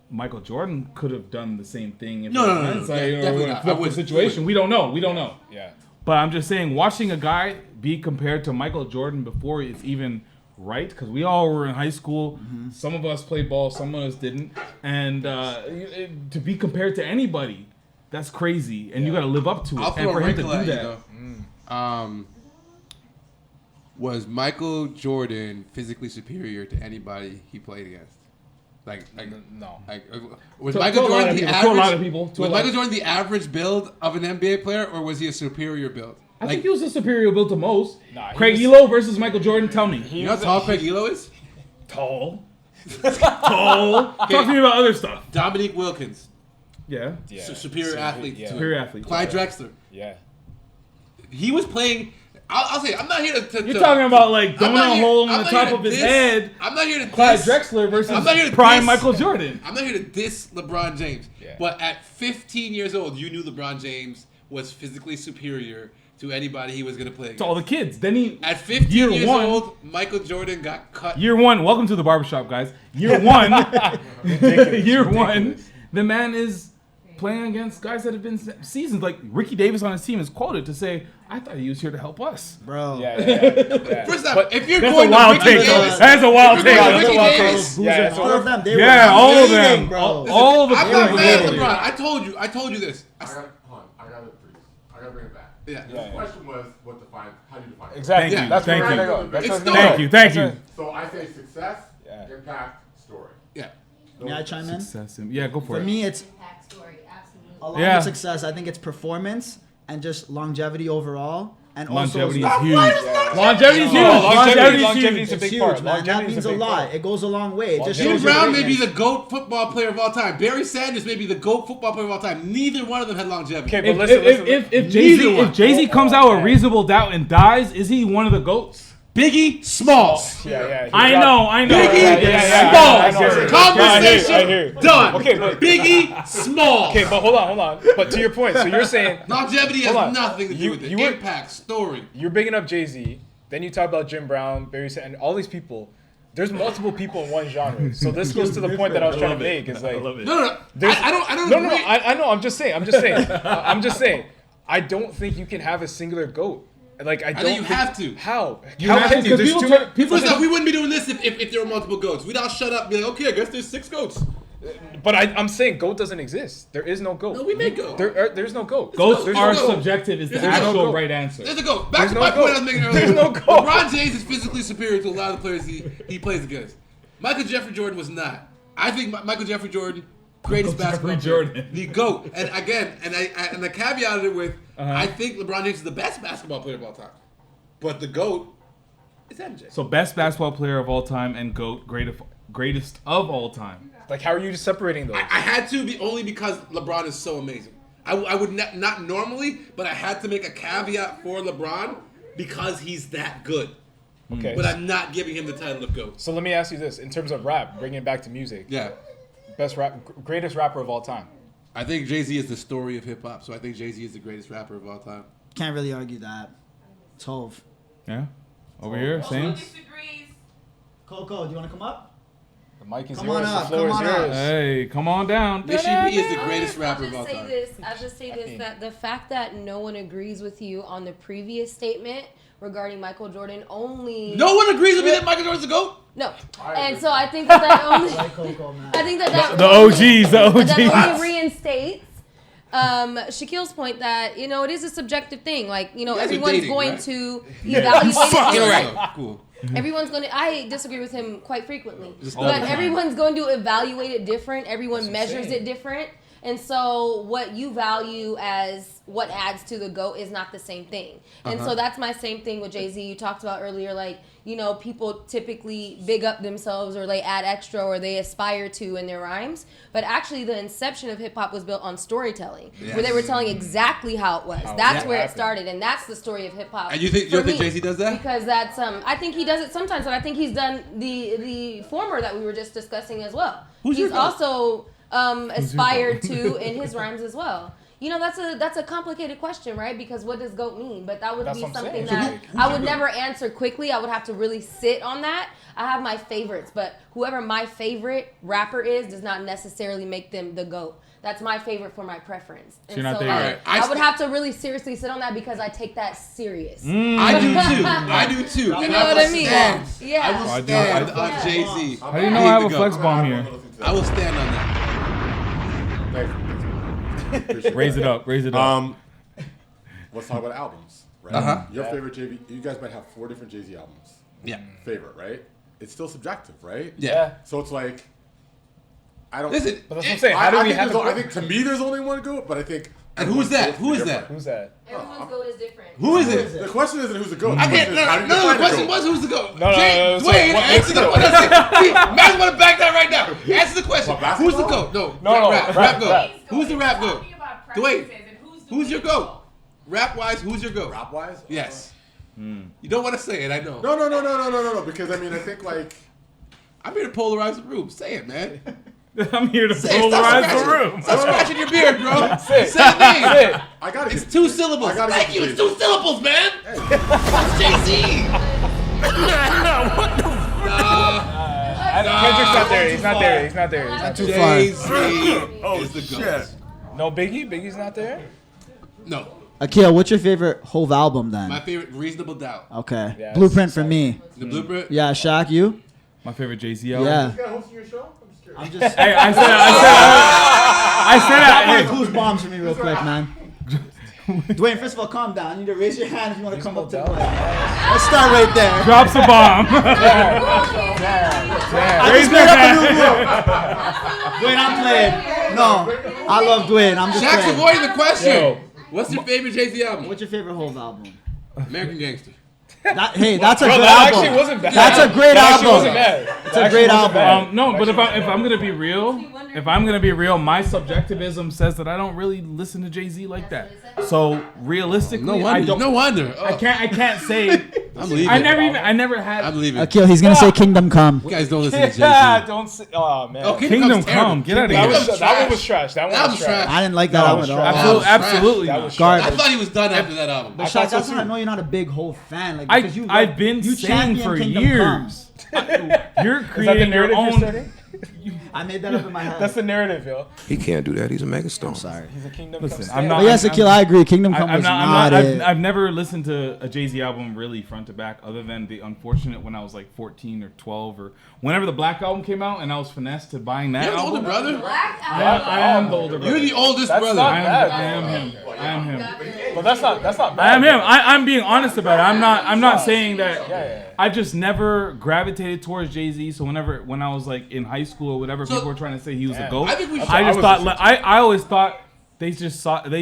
Michael Jordan could have done the same thing. No. Definitely not. The situation. We don't know. Yeah. But I'm just saying, watching a guy be compared to Michael Jordan before it's even right, because we all were in high school. Mm-hmm. Some of us played ball, some of us didn't. And to be compared to anybody, that's crazy. And you got to live up to it. I'll and throw for a him to wrinkle do at that. you, was Michael Jordan physically superior to anybody he played against? No. Was Michael Jordan the average? To a lot of people. Was Michael Jordan the average build of an NBA player, or was he a superior build? I think he was a superior build to most. Nah, Craig Elo versus Michael Jordan. Tell me. You know how tall Craig Elo is? Tall. Talk to me about other stuff. Dominique Wilkins. Yeah. Superior athlete. Yeah. Superior athlete. Clyde Drexler. Yeah. He was playing. I'll say I'm not here to You're talking about like donut hole on the top of his head. I'm not here to Clyde diss. Drexler versus prime Michael Jordan. I'm not here to diss LeBron James. Yeah. But at 15 years old, you knew LeBron James was physically superior to anybody he was going to play against. To all the kids. Then he at 15 years old, Michael Jordan got cut. Year one. Welcome to the barbershop, guys. Year one. Year one. The man is playing against guys that have been seasoned. Like Ricky Davis on his team is quoted to say, "I thought he was here to help us, Bro." Yeah. First off, if you're that's going a wild to Ricky take. Davis, That's a wild take. Ricky Davis, All of them. They all of waiting, them. bro. All the I'm not players mad at were LeBron. I told you this. I gotta bring it back. Yeah. The question was how do you define it? Exactly. Thank you. That's Thank where you. we're gonna go. That's It's where we're story. gonna go. Thank you. So I say success, impact, story. Yeah. May I chime in? Yeah, go for For it. me, it's Impact story, absolutely. along Yeah. with success. I think it's performance and just longevity overall. And also, Longevity is huge. Longevity's huge. Longevity's a it's big huge, part. man. That Longevity's means a a big lot. part. It goes a long way. It just Jim shows Jim your Brown may be greatness. the GOAT football player of all time. Barry Sanders may be the GOAT football player of all time. Neither one of them had longevity. Okay, but listen. If Jay-Z comes out with Reasonable Doubt and dies, is he one of the GOATs? Biggie Smalls. Yeah. I know. Biggie Smalls. Conversation done. Okay, but Biggie Smalls. Okay, but hold on. But to your point, so you're saying Longevity has Hold on. nothing to do with it. You were- Impact, story. you're bigging up Jay-Z, then you talk about Jim Brown, Barry Sanders, and all these people. There's multiple people in one genre. So this goes to the point that I was trying to make. Is like, No. There's- I don't no, agree. I know. I'm just saying. I don't think you can have a singular GOAT. Like I don't think you have to. How? You How have can to, you? 'cause There's people too First off, we wouldn't be doing this if there were multiple GOATs. We'd all shut up and be like, okay, I guess there's 6 GOATs. But I'm saying GOAT doesn't exist. There is no GOAT. No, we make GOAT. There's no GOAT. Ghosts There's are no GOAT. subjective is the There's no actual GOAT. right answer. There's a GOAT. Back There's to no my GOAT. point I was making earlier. There's no GOAT. LeBron James is physically superior to a lot of the players he plays against. Michael Jeffrey Jordan was not. I think Michael Jeffrey Jordan, greatest basketball player. Jordan. The GOAT. And again, and I caveated it with, I think LeBron James is the best basketball player of all time. But the GOAT is MJ. So best basketball player of all time and GOAT, greatest of all time. Like how are you separating those? I had to be only because LeBron is so amazing. I would not normally, but I had to make a caveat for LeBron because he's that good. Okay. But I'm not giving him the title of GOAT. So let me ask you this: in terms of rap, bringing it back to music, Yeah. greatest rapper of all time. I think Jay-Z is the story of hip-hop, so I think Jay-Z is the greatest rapper of all time. Can't really argue that. Tove. Yeah. Over here, same. Coco, do you want to come up? The mic is Come yours. on up, The floor come is on up. yours. Hey, come on down. This should is the greatest I'll rapper of all just time. I'll just say this, that the fact that no one agrees with you on the previous statement regarding Michael Jordan only... No one agrees with me that Michael Jordan's the GOAT? No. And so I think that only... Like Coco, man. I think that The only- OGs. that only reinstates Shaquille's point that, it is a subjective thing. Like, guys are everyone's dating, going right? to evaluate Fucking it. right. Cool. Everyone's going to... I disagree with him quite frequently. Just But all the time. everyone's going to evaluate it different. Everyone measures it different. And so what you value as what adds to the GOAT is not the same thing. And so that's my same thing with Jay-Z. You talked about earlier, like, people typically big up themselves or they add extra or they aspire to in their rhymes. But actually the inception of hip-hop was built on storytelling, where they were telling exactly how it was. That's where it started, and that's the story of hip-hop. And you think Jay-Z does that? Because that's, I think he does it sometimes, but I think he's done the former that we were just discussing as well. Who's your He's GOAT? also aspired to in his rhymes as well. That's a complicated question, right? Because what does GOAT mean? But that would That's be what I'm something saying. that I would never answer quickly. I would have to really sit on that. I have my favorites, but whoever my favorite rapper is does not necessarily make them the GOAT. That's my favorite for my preference. And you're not so there I, yet. I would have to really seriously sit on that because I take that serious. I do too. You And know I what will I mean? stand. Yeah. I will stand on Jay-Z. How do you know I have a flex bomb here? I will stand on that. Raise it up. Raise it up. Let's talk about albums, right? Uh-huh. Your favorite Jay-Z, you guys might have 4 different Jay-Z albums. Yeah. Favorite, right? It's still subjective, right? Yeah. So it's like, I don't. Listen, But that's what I'm saying. How do we have I think to me there's only one GOAT, but I think. and who's that? Who is different. that? Who's that? Everyone's GOAT is different. Who is it? The question isn't who's the GOAT. I The can't. question is, how do you No, the define question GOAT? was who's the GOAT. No, so Duane, what answer makes the the GOAT? question. See, man's want to back that right now. Answer the question. What, Who's the basketball? GOAT? No, rap GOAT. rap. Who's the rap GOAT? Duane, who's your GOAT? Rap wise, who's your GOAT? Rap wise? Yes. You don't want to say it, I know. No. Because I mean, I think like. I'm here to polarize the room. Say it, man. I'm here to Say it. polarize the room. Stop scratching your beard, bro. Say it. Say the name. Say it. I gotta It's get 2 syllables. I gotta Thank get you. to It's 2 syllables, man. That's Jay-Z. Kendrick's not there. He's not there. He's not there. He's not Too there. far. Jay-Z is the GOAT. No Biggie. Biggie's not there. No. Akil, what's your favorite Hove album then? My favorite, Reasonable Doubt. Okay. Yeah, Blueprint for me. The Blueprint. Yeah, Shaq, you? My favorite Jay-Z album. Yeah. You hosting your show? I'm just curious. I'm just. Hey, I said. Who's bombs for me real quick, man? Dwayne, first of all, calm down. You need to raise your hand if you want to come up to the mic. Let's start right there. Drops a bomb. I just made up a new rule. Dwayne, I'm playing. No, I love Dwayne. I'm just Shaq's playing. avoiding the question. Yo. What's your favorite Jay-Z album? What's your favorite Hove album? American Gangster. That's a Bro, good that album. actually wasn't bad. That's a great That actually album. wasn't bad. It's a great album. No, but if I'm gonna be real, my subjectivism says that I don't really listen to Jay-Z like that. So realistically, No I wonder. don't. No wonder. Oh, I can't say. I'm leaving. I never had. I'm leaving. Akil, he's gonna say Kingdom Come. You guys don't listen to Jay-Z. Yeah, don't say. Oh man. Oh, Kingdom Come's terrible. Come. Get out of that, here. that one was trash. That one was trash. I didn't like that album at all. trash. Absolutely That not. was Garbage. I thought he was done after that album. But Shaq, that's how I know you're not a big whole fan. Like, I because you I've been you saying champion for Kingdom years. You're Is that the creating your narrative you're own. setting? I made that up in my head. That's the narrative, yo. He can't do that. He's a megastar. I'm sorry. He's a Kingdom Listen, Come I'm stand. not- But yes, Akil, I agree. Kingdom Come was not it. I've never listened to a Jay-Z album really front to back, other than the unfortunate when I was like 14 or 12 or whenever the Black album came out, and I was finessed to buying that You're the album. older brother. I am the older brother. You're the oldest That's brother. not I bad. am him. I am him. But that's not bad. I am him. I'm being honest about it. I'm not saying that. Yeah. I just never gravitated towards Jay-Z. So when I was like in high school or whatever, So- people were trying to say he was a Damn. GOAT. I think we should- I just I thought was I always thought they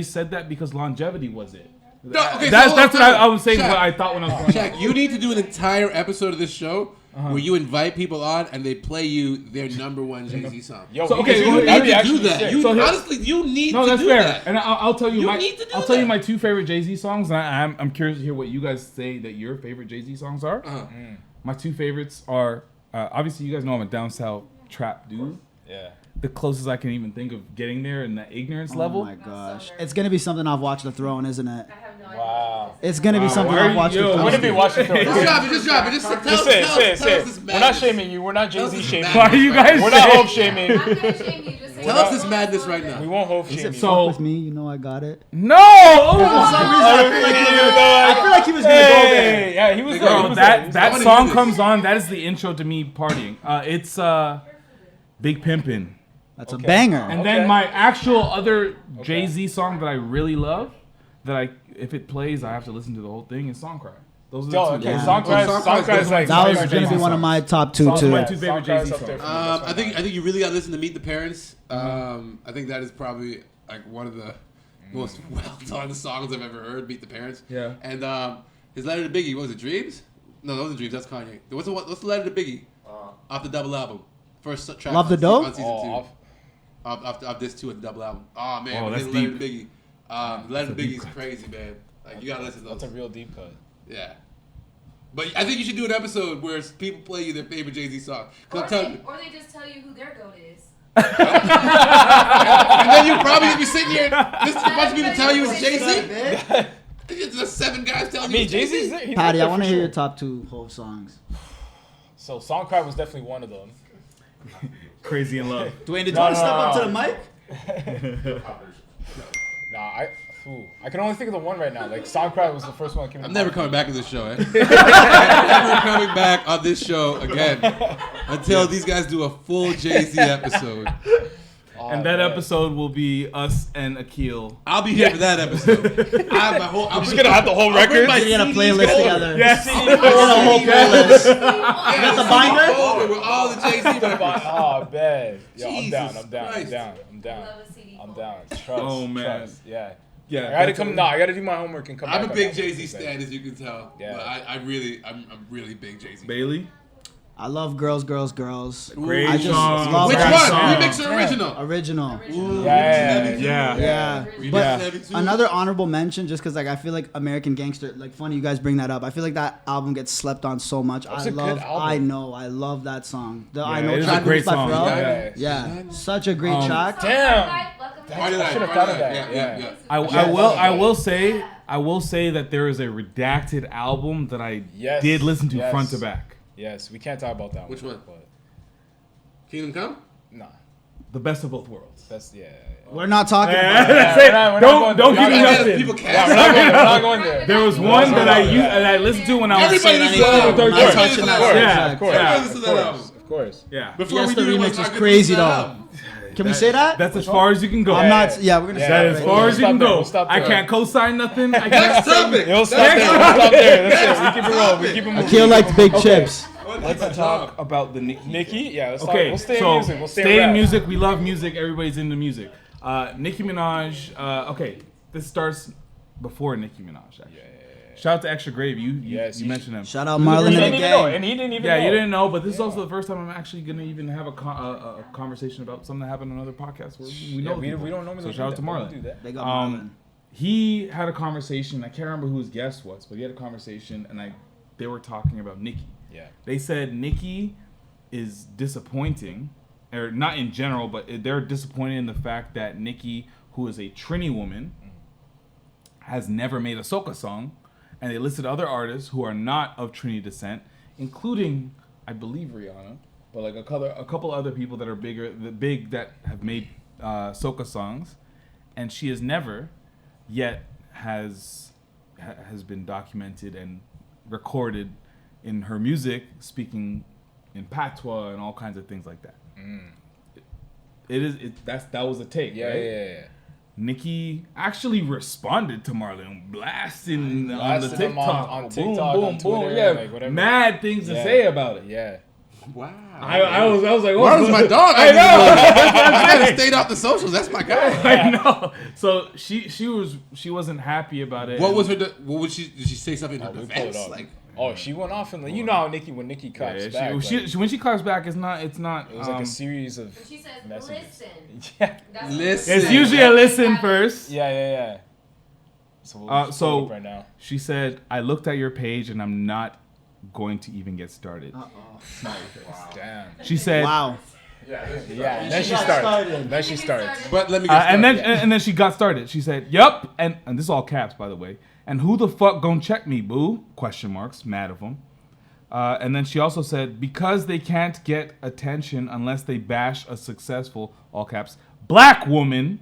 said that because longevity was it. No, okay, That's so hold what on. I was saying. Shaq, What I thought when I was growing up. Shaq, you need to do an entire episode of this show where you invite people on and they play you their number one Jay-Z song. Yo, So, we okay, can you do need that. You need to Actually do that. sick. You, So here's- honestly, you need No, to that's do fair. that. And I'll tell you You my need to do I'll tell you that. my two favorite Jay-Z songs, and I'm curious to hear what you guys say that your favorite Jay-Z songs are. My two favorites are obviously you guys know I'm a down south trap dude. Yeah. The closest I can even think of getting there in the ignorance Oh level. my gosh. It's going to be something off Watch the Throne, isn't it? Wow. It's going to be something Why are off Watch you- the yo, Throne. Wouldn't be watching Just drop it. Just tell Just us say this it. We're not madness. shaming you. We're not Tell us Jay-Z this shaming. madness. Why are you guys We're not saying- hope shaming. I'm gonna shame you. Just say Tell us this madness right now. We won't hope He shame said, you. So- fuck with me, you know I got it. No! I feel like he was going to go there. Hey, yeah, he was there. Bro, He was that there. I wanna song hear this. comes on. That is the intro to me partying. It's Big Pimpin'. That's a banger. And then my actual other Jay-Z song that I really love, if it plays, I have to listen to the whole thing, is Song Cry. Those are the Yo, two. okay, Yeah. Song Cry is like That was my going to be favorite one of my top two, Those are too. my two favorite Song Cry's Jay-Z up there songs. for me. That's I think you really got to listen to Meet the Parents. I think that is probably like one of the most well done songs I've ever heard. Meet the Parents. Yeah. And his letter to Biggie, what was it? Dreams? No, that wasn't Dreams. That's Kanye. What's the letter to Biggie? Off the double album. First track. Love the on Dope? season Oh, two. Off this two at the double album. Oh man, Oh, but that's his letter to deep. Biggie. Letter to Biggie's crazy, man. Like you gotta listen to those. That's a real deep cut. Yeah. But I think you should do an episode where people play you their favorite Jay-Z song. 'Cause I'm telling you. Or they just tell you who their goat is. And then you probably be sitting here, listening to a bunch of people tell you it's Jay-Z. It's just 7 guys telling I mean, you it's Jay-Z's Jay-Z. there. He's Patty, there I want for to hear sure. your top 2 whole songs. So Song Cry was definitely one of them. Crazy in Love. Dwayne, did you wanna step up to the mic? Nah, I can only think of the one right now. Like Song Cry was the first one that came. I'm never coming back on this show, eh? Never coming back on this show again until these guys do a full Jay-Z episode. And that episode will be us and Akil. I'll be here for that episode. I have my whole. I'm just gonna have the whole record? We're going to playlist together. Yes. We're going to whole playlist. You got the binder? Folder with all the Jay-Z records. Oh, bad. Yo, I'm Jesus down. I'm Christ. down. Love a CD I'm folder. down. Trust. Oh, man. Trust. Yeah. Yeah. I gotta come. No, I gotta do my homework and come back. I'm a on big that. Jay-Z stan, as you can tell. Yeah. But I'm really big Jay-Z. Bailey. I love Girls, Girls, Girls. Great I just song. love Which that one? song. Remix or original? Original. Ooh, Yeah. Yeah. Remix But heavy too. another honorable mention, just because like I feel like American Gangster, like funny you guys bring that up. I feel like that album gets slept on so much. That's a good album. I love that song. The Yeah, I Know it is a track great was by song. Pharrell. Yeah. Yeah, such a great track. Damn. Party I Life, should've Party thought of Life. that. Yeah. I will say that there is a redacted album that I Yes, did listen to yes. front to back. Yes, we can't talk about that. Which one? But Kingdom Come? nah, The Best of Both Worlds. that's yeah. We're not talking about Yeah, it. that's we're it. not Don't going give me there. nothing. People Yeah, can't. we're not going there. We're not going there. There was one that I listened to when I was Everybody in listens to that album. third Not grade. touching that course. Yeah, track. of course. Everybody listens to that album. Of course. Yeah. Before Yes, we the do it, remix let's is not get crazy into that though. album. Can we say that? That's as far as you can go. I'm not. Yeah, we're gonna Yeah, say That that as right far there. as you can We'll go. stop I there. can't co-sign nothing. I Next can't. topic. We'll stop there. We'll stop there. That's it. We keep it rolling. We keep it moving. Akil liked big chips. Let's talk about the Nicki. Nikki? Yeah, let's talk. Okay, We'll stay in so music. We'll stay stay in rap. music. We love music. Everybody's into music. Nicki Minaj. Okay, this starts before Nicki Minaj. Actually. Shout out to Extra Gravy. You mentioned him. Shout out Marlon and the gang. And he didn't even Yeah, know. you didn't know, but this is also the first time I'm actually gonna even have a conversation about something that happened on another podcast where we know. We don't normally So shout out to do Marlon. that. Big up Marlon. He had a conversation. I can't remember who his guest was, but he had a conversation, and they were talking about Nicki. Yeah. They said Nicki is disappointing, or not in general, but they're disappointed in the fact that Nicki, who is a Trini woman, has never made a soca song, and they listed other artists who are not of Trini descent, including, I believe, Rihanna, but like a couple other people that are big that have made soca songs, and she has never yet has been documented and recorded in her music, speaking in patois and all kinds of things like that. That was a take, right? Yeah. Nicki actually responded to Marlon, blasting on the Blasted him TikTok, on boom, TikTok, boom, on boom. Twitter, Yeah, like whatever. mad things to say about it. Yeah. Wow. I was like, oh, Marlon's my dog. I know. I should have stayed off the socials. That's my guy. I know. So she wasn't happy about it. What was she? Did she say something in her We pulled defense? up. Like, she went off and you know how when Nicki claps back. When she claps back, it's not. It was like a series of. She says, messages. listen. Yeah. That's Listen. It's usually a listen first. Yeah. So we'll just pull so up right now. she said, "I looked at your page and I'm not going to even get started." Damn. She said, Wow. Yeah. And then she starts. But let me get started. and then she got started. She said, "Yup," and this is all caps, by the way. And who the fuck gonna check me, boo? Question marks. Mad of them. And then she also said, because they can't get attention unless they bash a successful, all caps, black woman.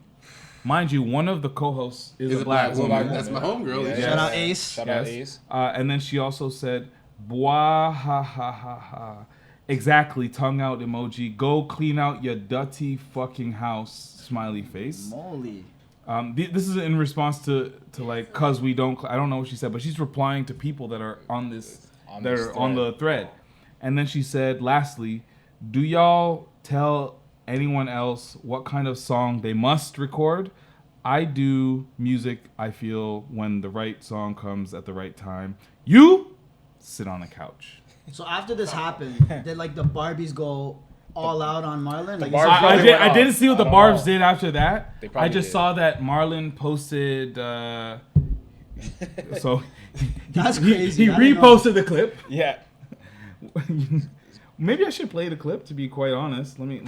Mind you, one of the co-hosts is a black woman. That's my homegirl. Yeah. Shout out Ace. Shout out Ace. And then she also said, "Bwah ha ha ha ha." Exactly, tongue out emoji. Go clean out your dirty fucking house. Smiley face. Moly. This is in response to like, cause we don't. I don't know what she said, but she's replying to people that are on this, on the thread. And then she said, lastly, do y'all tell anyone else what kind of song they must record? I do music, I feel, when the right song comes at the right time. You sit on the couch. So after this happened, did like the Barbies go all out on Marlon? Like, Barbs probably went I off. didn't see what the I don't Barbs know. did after that. They probably I just did. saw that Marlon posted. So That's he crazy. I didn't know. reposted the clip. Yeah. Maybe I should play the clip. To be quite honest, let me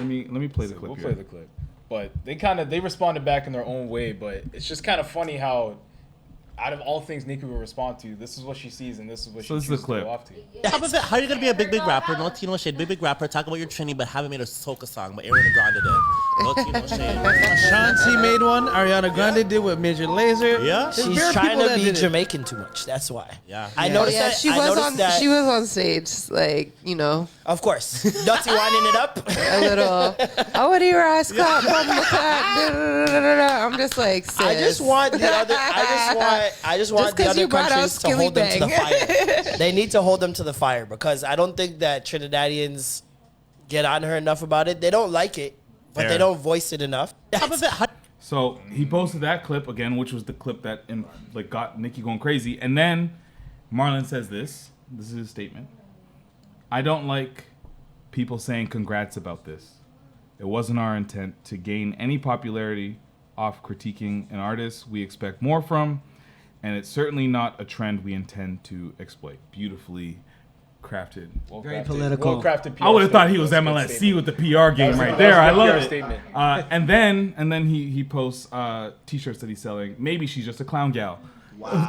play the clip. We'll here. play the clip. But they responded back in their own way. But it's just kind of funny how, out of all things Nicki will respond to, this is what she sees and this is what So she this is chooses the clip. to go off to. Top of it, how are you gonna be a big rapper? No Tino shade, big rapper. Talk about your Trini, but haven't made a soca song, but Ariana Grande did. No Tino shade. Shanti made one. Ariana Grande did with Major Lazer. Yeah, There's She's bare trying people to that be did it. Jamaican too much. That's why. Yeah. I noticed that. She I was noticed on. that. She was on stage, like Of course, Dutty winding it up. a little. I would hear eyes clap from the clap. I'm just like, sis. I just want the other. I just want Just the 'cause other you brought out countries to hold them to the Skilly fire. They need to hold them to the fire because I don't think that Trinidadians get on her enough about it. They don't like it, but Fair. they don't voice it enough. Top of it, So he posted that clip again, which was the clip that got Nicki going crazy. And then Marlon says this. This is his statement. I don't like people saying congrats about this. It wasn't our intent to gain any popularity off critiquing an artist we expect more from, and it's certainly not a trend we intend to exploit. Beautifully crafted. Very political. Well-crafted PR I would have thought he was statement. That's a good MLSC with the PR game right that there. was a I good love PR it. statement. And then he posts t-shirts that he's selling. Maybe she's just a clown gal. Wow.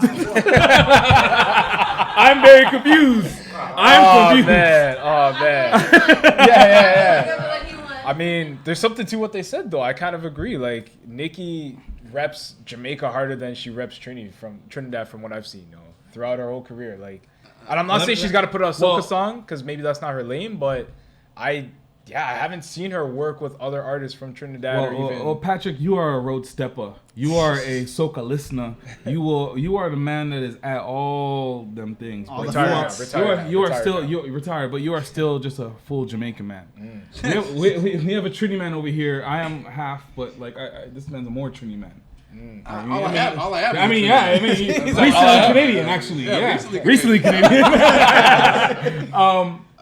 I'm very confused. I'm confused. Oh man. Yeah. I mean, there's something to what they said though. I kind of agree. Like Nicki reps Jamaica harder than she reps Trinidad from what I've seen, throughout her whole career. Like, and I'm not saying she's got to put out a soca song because maybe that's not her lane, but I haven't seen her work with other artists from Trinidad or even. Well, Patrick, you are a road stepper. You are a soca listener. You are the man that is at all them things. But you are still retired, but you are still just a full Jamaican man. We have a Trini man over here. I am half, but like this man's a more Trini man. All I have. I mean, recently Canadian, actually. Yeah, recently Canadian.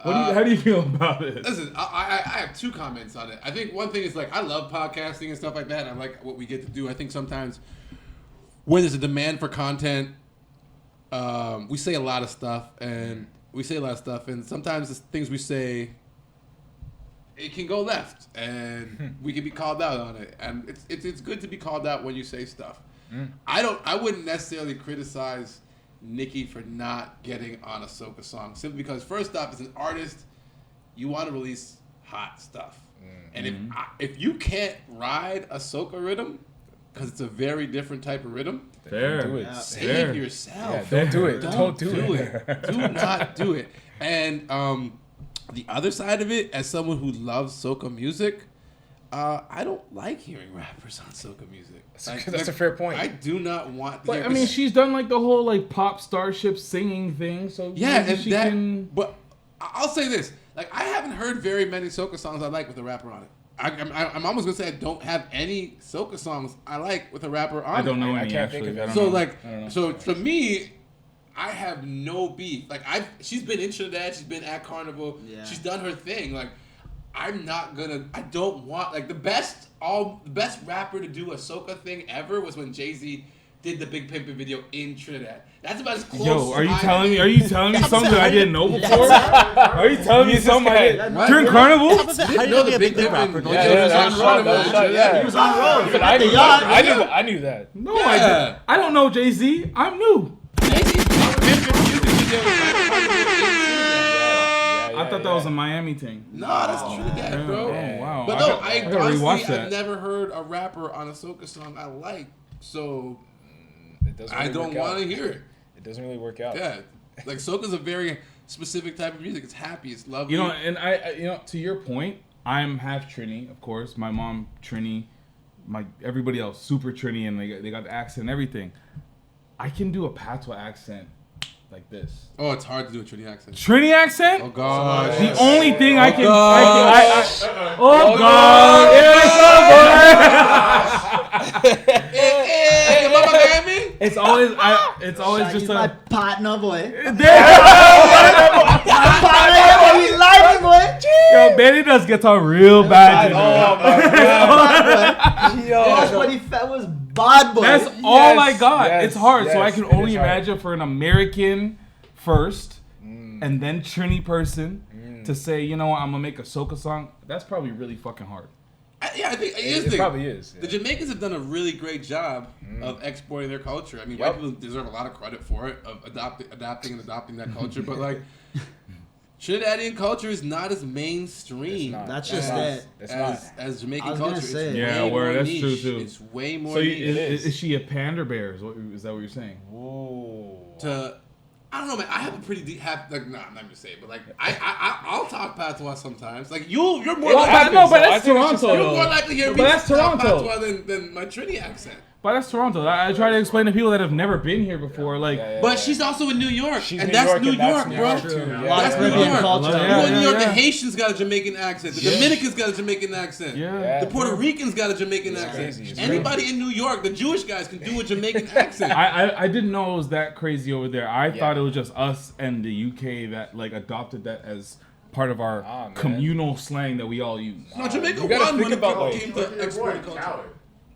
How do you feel about it? Listen, I have two comments on it. I think one thing is like I love podcasting and stuff like that. I like what we get to do. I think sometimes when there's a demand for content, we say a lot of stuff, and sometimes the things we say, it can go left, and we can be called out on it. And it's good to be called out when you say stuff. I wouldn't necessarily criticize Nicki for not getting on a soca song simply because, first off, as an artist, you want to release hot stuff, and if you can't ride a soca rhythm because it's a very different type of rhythm, save yourself. Yeah, don't do it. Don't do it. Do not do it. And the other side of it, as someone who loves soca music, I don't like hearing rappers on soca music. That's a fair point. I do not want. But I mean, she's done like the whole like pop starship singing thing. So yeah, and she that. can... But I'll say this: like, I haven't heard very many soca songs I like with a rapper on it. I'm almost gonna say I don't have any soca songs I like with a rapper on it. I don't know I any. can't Actually, think of it. So like, so for me, I have no beef. Like she's been in Trinidad, she's been at Carnival, she's done her thing. Like, I don't want, like, the best rapper to do a soca thing ever was when Jay-Z did the Big Pimpin' video in Trinidad. That's about as close. Yo, are you telling me something I didn't know before? Are you telling me something I didn't know? During Carnival? How do you know the Big rapper? He was on road. I knew that. No, I don't know Jay-Z. I'm new. I thought that was a Miami thing. No, that's Trinidad, bro. Oh, wow. But no, honestly, I've never heard a rapper on a soca song I like, so I don't want to hear it. It doesn't really work out. Yeah, like soca's a very specific type of music. It's happy, it's lovely. You know, and I to your point, I'm half Trini, of course. My mom Trini, everybody else super Trini, and they got the accent and everything. I can do a patois accent like this. Oh, it's hard to do a Trini accent. Trini accent? Oh God! The only thing I can. Oh God! It's always just my a partner, boy. We like it, boy. Yo, Baillie does guitar real bad. Oh my God! Yo, what he felt was bad, boy. That's all I got. Yes, it's hard, so I yes, can it only is hard. imagine for an American first, and then Trini person to say, you know what, I'm gonna make a soca song. That's probably really fucking hard. I think it probably is. The Jamaicans have done a really great job of exporting their culture. I mean, white people deserve a lot of credit for it, of adapting that culture. But like, Trinidadian culture is not as mainstream. That's just it. As Jamaican culture. Say. Yeah, that's niche. true too. It's way more. So niche. is she a pander bear? Is that what you're saying? I don't know, man. I have a pretty deep. I'm not gonna say it, but like I'll talk patois sometimes. Like you're more. No, but that's Toronto. You're more likely to hear me talk patois than my Trini accent. But that's Toronto. I try to explain to people that have never been here before. Like, but she's also in New York, She's and New that's York, New and that's York, New bro. York, too. That's New York. Culture. You go in New York, the Haitians got a Jamaican accent. The Dominicans got a Jamaican accent. Yeah. The Puerto Ricans got a Jamaican accent. crazy. Anybody in New York, the Jewish guys can do a Jamaican accent. I didn't know it was that crazy over there. I thought it was just us and the UK that like adopted that as part of our communal slang that we all use. No, Jamaica You gotta won think when about, it came to export culture.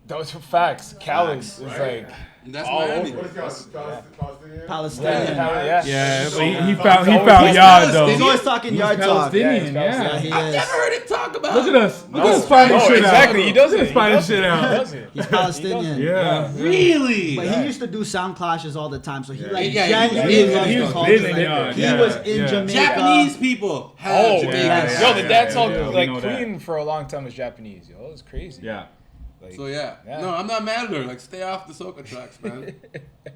Those are facts. Callous is like That's all Miami. over. Palestinian. Yeah, but he found yard though. He's always talking yard talk. Palestinian, Yeah, he I've is. never heard him talk about. Look at us. Look at us finding shit exactly. out. He does Look at it. us finding shit out. He's Palestinian. Yeah. Really? But he used to do sound clashes all the time, so he like Yeah, genuinely loves he the was culture. big Like, in yard, he yeah, was in yeah. Jamaica. Japanese people have Oh, Jamaican yeah. accents. Yo, the dance song, yeah, we like know that. Queen for a long time was Japanese. Yo, it's crazy. Yeah. Like, So yeah, no, I'm not mad at her. Like, stay off the soca tracks, man.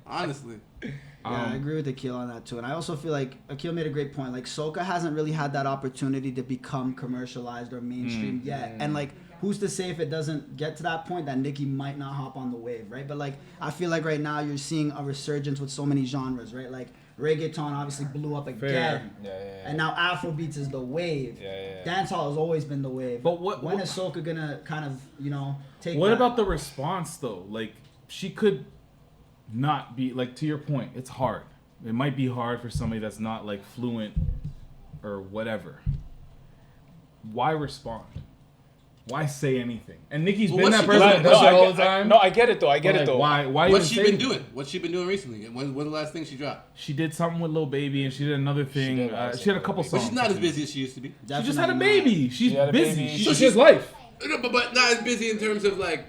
Honestly. Yeah, I agree with Akil on that too. And I also feel like Akil made a great point. Like, soca hasn't really had that opportunity to become commercialized or mainstream yet. And like, who's to say if it doesn't get to that point that Nicki might not hop on the wave, right? But like, I feel like right now you're seeing a resurgence with so many genres, right? Like, reggaeton obviously blew up again. And now Afrobeats is the wave. Dancehall has always been the wave. But when is soca gonna kind of, take What that? about the response though? Like she could not be like, to your point, it's hard. It might be hard for somebody that's not like fluent or whatever. Why respond? Why say anything? And Nicki's been that person that does it all the time. No, I get it though. I get it though. Why? What's she been doing? What's she been doing recently? When's the last thing she dropped? She did something with Lil Baby, and she did another thing. She had a couple songs. But she's not as busy as she used to be. She just had a baby. She's busy. So She has life. No, but not as busy in terms of like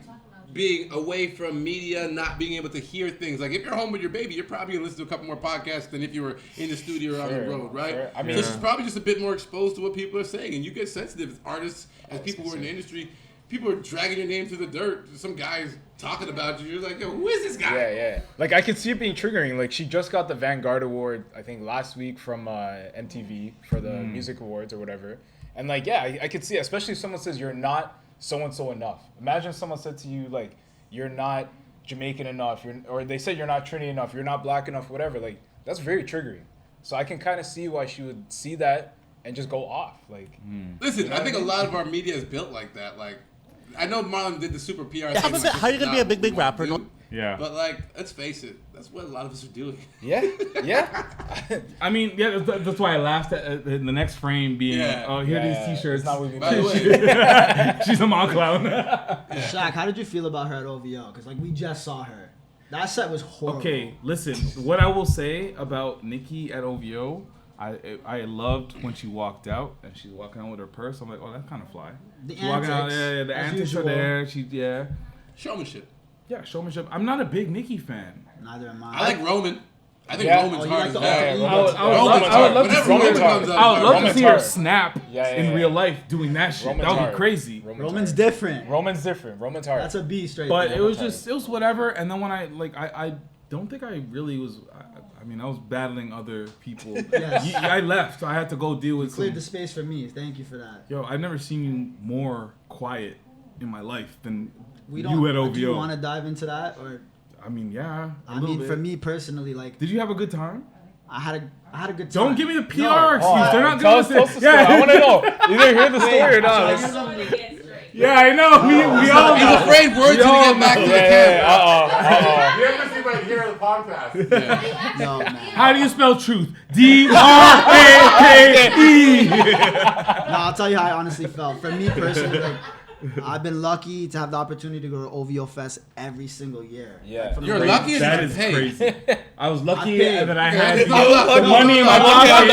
being away from media, not being able to hear things. Like if you're home with your baby, you're probably gonna listen to a couple more podcasts than if you were in the studio or on the road, right? Sure. I mean, so she's probably just a bit more exposed to what people are saying, and you get sensitive as artists, as people who are in the industry. People are dragging your name through the dirt. Some guy's talking about you. You're like, yo, who is this guy? Yeah. Like, I could see it being triggering. Like, she just got the Vanguard Award, I think, last week from MTV for the Music Awards or whatever. And, like, yeah, I could see it, especially if someone says you're not so-and-so enough. Imagine someone said to you, like, you're not Jamaican enough, or they said you're not Trini enough, you're not black enough, whatever. Like, that's very triggering. So I can kind of see why she would see that and just go off. Like, Listen, you know I think what a lot of our media is built like that. Like, I know Marlon did the super PR thing. How are you gonna be a big rapper? Yeah. But like, let's face it, that's what a lot of us are doing. Yeah. I mean, yeah, that's why I laughed at the next frame being, oh, here are these T-shirts. It's not what we By the way, she's a mom clown. Shaq, how did you feel about her at OVO? Because like we just saw her. That set was horrible. Okay, listen. What I will say about Nicki at OVO, I loved when she walked out and she's walking out with her purse. I'm like, oh, that's kind of fly. The She's walking out, the as antics usual. are there. showmanship. Yeah, showmanship. I'm not a big Nicki fan. Neither am I. I like Roman. I think Yeah. Roman's Oh, you hard like as the hell. alter ego? I would love to see Roman her. comes out, I would love to Roman's see her hard. snap in real life doing that shit. Roman's That would hard. be crazy. Roman's different. Roman's different. Roman's hard. That's a beast right But there. it was whatever. And then when I don't think I really was. I mean, I was battling other people. Yes. I left. So I had to go deal with. Cleared the space for me. Thank you for that. Yo, I've never seen you more quiet in my life than We you don't. at OVO. Do you want to dive into that, or? I mean, yeah. I mean, for me personally, like, Did you have a good time? I had a good time. Don't give me the PR No. excuse. They're not Tell gonna us the story. I want to know. You didn't hear the story or not? Yeah, I know. We all He's know. afraid words We gonna all get back to know. the camera. You have to see right here on the podcast. No, man. How do you spell truth? D-R-A-K-E. No, I'll tell you how I honestly felt. For me personally, like, I've been lucky to have the opportunity to go to OVO Fest every single year. Yeah. Like, from You're the lucky as That you is paid. crazy. I was lucky paid. that I had It's not lucky. money in my No, pocket.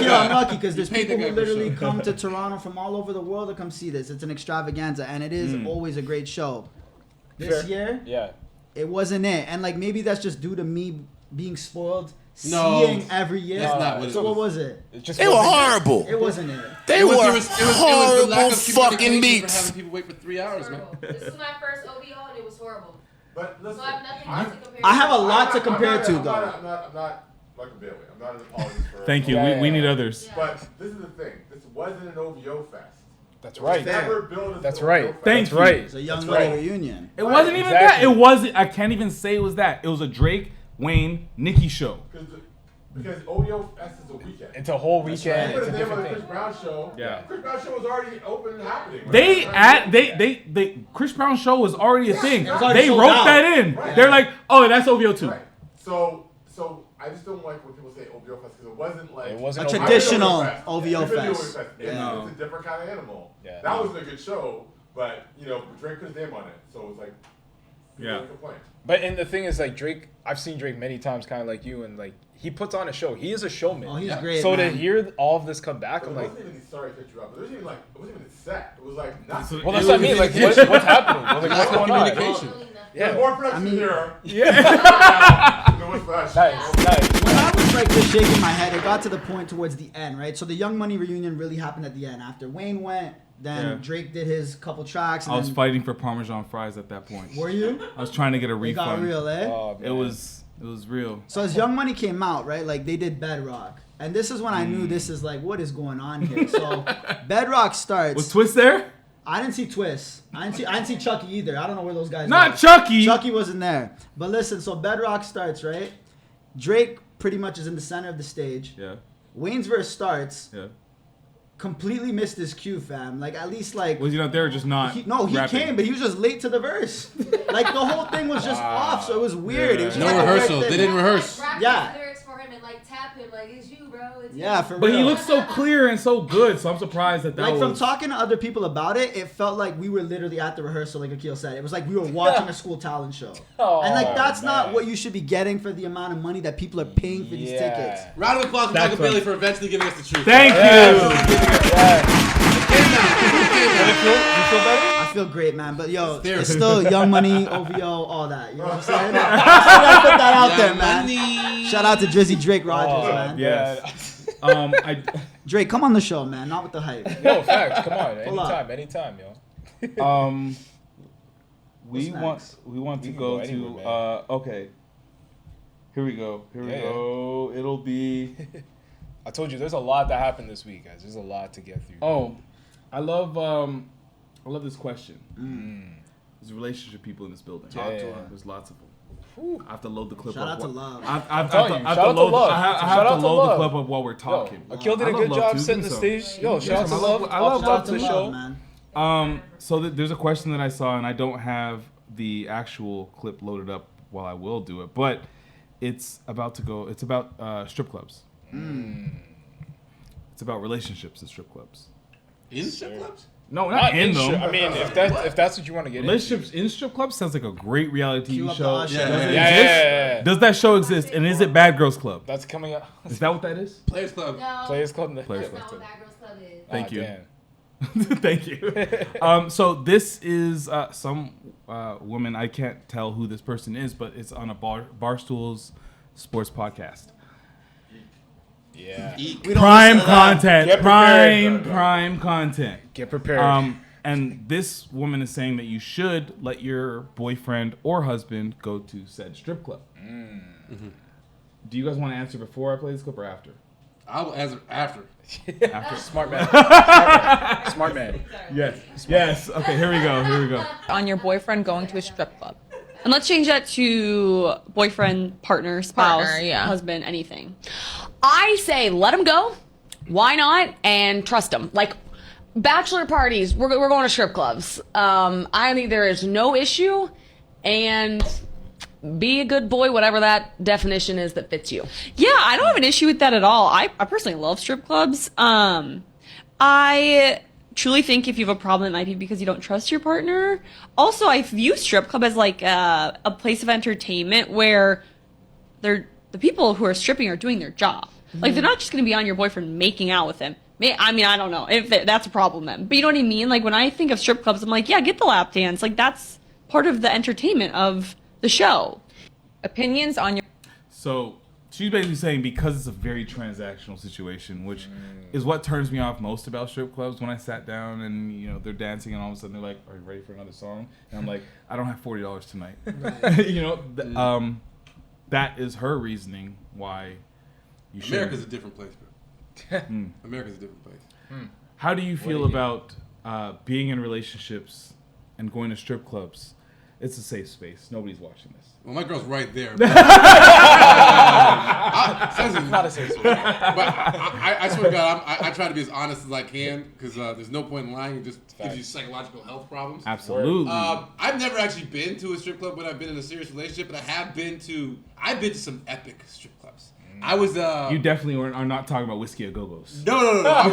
I'm lucky because there's paid the people who guy for literally sure. come to Toronto from all over the world to come see this. It's an extravaganza, and it is always a great show. This year, Yeah. it wasn't it, and like maybe that's just due to me being spoiled, No, seeing every year. that's not what it So was. what was it? It just They were wasn't- horrible. It wasn't it. They It was were the lack horrible of fucking communication beats. for having people wait for 3 hours, man. This is my first OVO and it was horrible. But So listen, I have nothing else to compare. I have a to. lot to compare to, I'm though. not like a Baillie. I'm not an apologist for. Thank you. Yeah, We yeah. need others. But this is the thing. This wasn't an OVO fest. That's It was right. Never billed as That's an right. OVO fest. Thank That's you. right. It's a young That's money right. reunion. It wasn't even exactly. that. It wasn't. I can't even say it was that. It was a Drake, Wayne, Nicki show. Because OVO fest is a weekend. It's a whole weekend. Put It's a a name on the different Chris thing. Brown show. Yeah. Chris Brown show was already open and happening. They Chris Brown show was already a thing. already They sold wrote out. that in. Right. They're like, oh, that's OVO too. Right. So I just don't like when people say OVO fest because it wasn't like It wasn't A OVO. traditional Fest. OVO You've been to fest. It's a different kind of animal. Yeah. That wasn't a good show, but Drake put his name on it, so it's like people Yeah. don't complain. But and the thing is, like Drake, I've seen Drake many times, kind of like you, and like he puts on a show. He is a showman. Oh, he's great. So man. to hear all of this come back, But I'm it like, wasn't even sorry to cut you up, but it wasn't even set. It was like nothing. well, that's what I mean. Like, what's happening? I was like, Lack what's of going on? communication. There's Yeah. more production I mean- here. Yeah. than was for that show. Nice. When I was like just shaking my head, it got to the point towards the end, right? So the Young Money reunion really happened at the end. After Wayne went, then Yeah. Drake did his couple tracks. And I was then, fighting for Parmesan fries at that point. Were you? I was trying to get a It got refund. real, eh? Oh, It was real. So as Young Money came out, right, like they did Bedrock. And this is when I knew this is like, what is going on here? So Bedrock starts. Was Twist there? I didn't see Twist. I didn't see Chucky either. I don't know where those guys Not were. Chucky. Chucky wasn't there. But listen, so Bedrock starts, right? Drake pretty much is in the center of the stage. Yeah. Wayne's verse starts. Yeah. completely missed his cue, fam. Like, at least, like... Was he not there or just not He rapping? came, but he was just late to the verse. Like, the whole thing was just off, so it was weird. It was just No like a rehearsal. weird They thing. didn't rehearse. Yeah. lyrics for him and like tap him like it's you, bro. It's Yeah, you. for But real. he looks so clear and so good, so I'm surprised that Like, was... from talking to other people about it, it felt like we were literally at the rehearsal, like Akil said. It was like we were watching a school talent show. And, like, that's not what you should be getting for the amount of money that people are paying for these tickets. Round of applause for Michael Bailey for eventually giving us the truth. Thank you! You feel better? I feel great, man. But, yo, it's still Young Money, OVO, all that. You know what I'm saying? I still gotta put that out there, man. Shout out to Drizzy Drake Rogers, man. Yeah. Drake, come on the show, man. Not with the hype. Yo, facts. Come on. Pull up. Anytime, yo. We What's want to can go go to anywhere, okay. Here we go. Here we go. It'll be. I told you, there's a lot that happened this week, guys. There's a lot to get through. Oh, I love this question. There's relationship people in this building. Talk to them. There's lots of them. I have to load the clip Shout up. out to Love. I have telling you, to shout out to load. Love. I Shout have out to to load the Love. clip up while we're talking. Akil did a I good love job too, setting the so- stage. Yo, shout out to Love. I love Shout out Love to too. the show. man. So there's a question that I saw, and I don't have the actual clip loaded up while I will do it, but it's about to go. It's about strip clubs. It's about relationships at strip clubs. In strip clubs? No, not in them. I mean, if that's what you want to get Relationships in strip clubs sounds like a great reality Cue TV up the show. Usher. Does into. it Yeah, exist? yeah. Does that show exist? And is it Bad Girls Club? That's coming up. Is that what that is? Players Club. No, Players Club. Players that's Club. not what Bad Girls Club is. Thank you. Damn. Thank you. So this is some woman. I can't tell who this person is, but it's on a Barstool's sports podcast. Yeah. Prime content. Get prepared. Prime content. Get prepared. And this woman is saying that you should let your boyfriend or husband go to said strip club. Do you guys want to answer before I play this clip or after? I will answer after. After. Smart man. Smart man. Yes. Yes. Okay. Here we go. On your boyfriend going to a strip club. And let's change that to boyfriend, partner, spouse, husband, anything. I say let him go. Why not? And trust him. Like, bachelor parties, we're going to strip clubs. I think there is no issue. And be a good boy, whatever that definition is that fits you. Yeah, I don't have an issue with that at all. I personally love strip clubs. I truly think if you have a problem, it might be because you don't trust your partner. Also, I view strip club as like a place of entertainment where the people who are stripping are doing their job. Like, they're not just going to be on your boyfriend making out with him. I mean, I don't know if that's a problem then. But you know what I mean? Like, when I think of strip clubs, I'm like, yeah, get the lap dance. Like, that's part of the entertainment of the show. Opinions on your... So she's basically saying because it's a very transactional situation, which is what turns me off most about strip clubs. When I sat down and they're dancing and all of a sudden they're like, "Are you ready for another song?" And I'm like, "I don't have $40 tonight." Right. That is her reasoning why you should. America's a different place, bro. America's a different place. How do you feel about being in relationships and going to strip clubs? It's a safe space. Nobody's watching this. Well, my girl's right there. It's not a safe space. But I swear to God, I try to be as honest as I can because there's no point in lying. It just gives you psychological health problems. Absolutely. I've never actually been to a strip club when I've been in a serious relationship, but I've been to some epic strip clubs. I was. You definitely are not talking about Whiskey a Go-Go's. No. I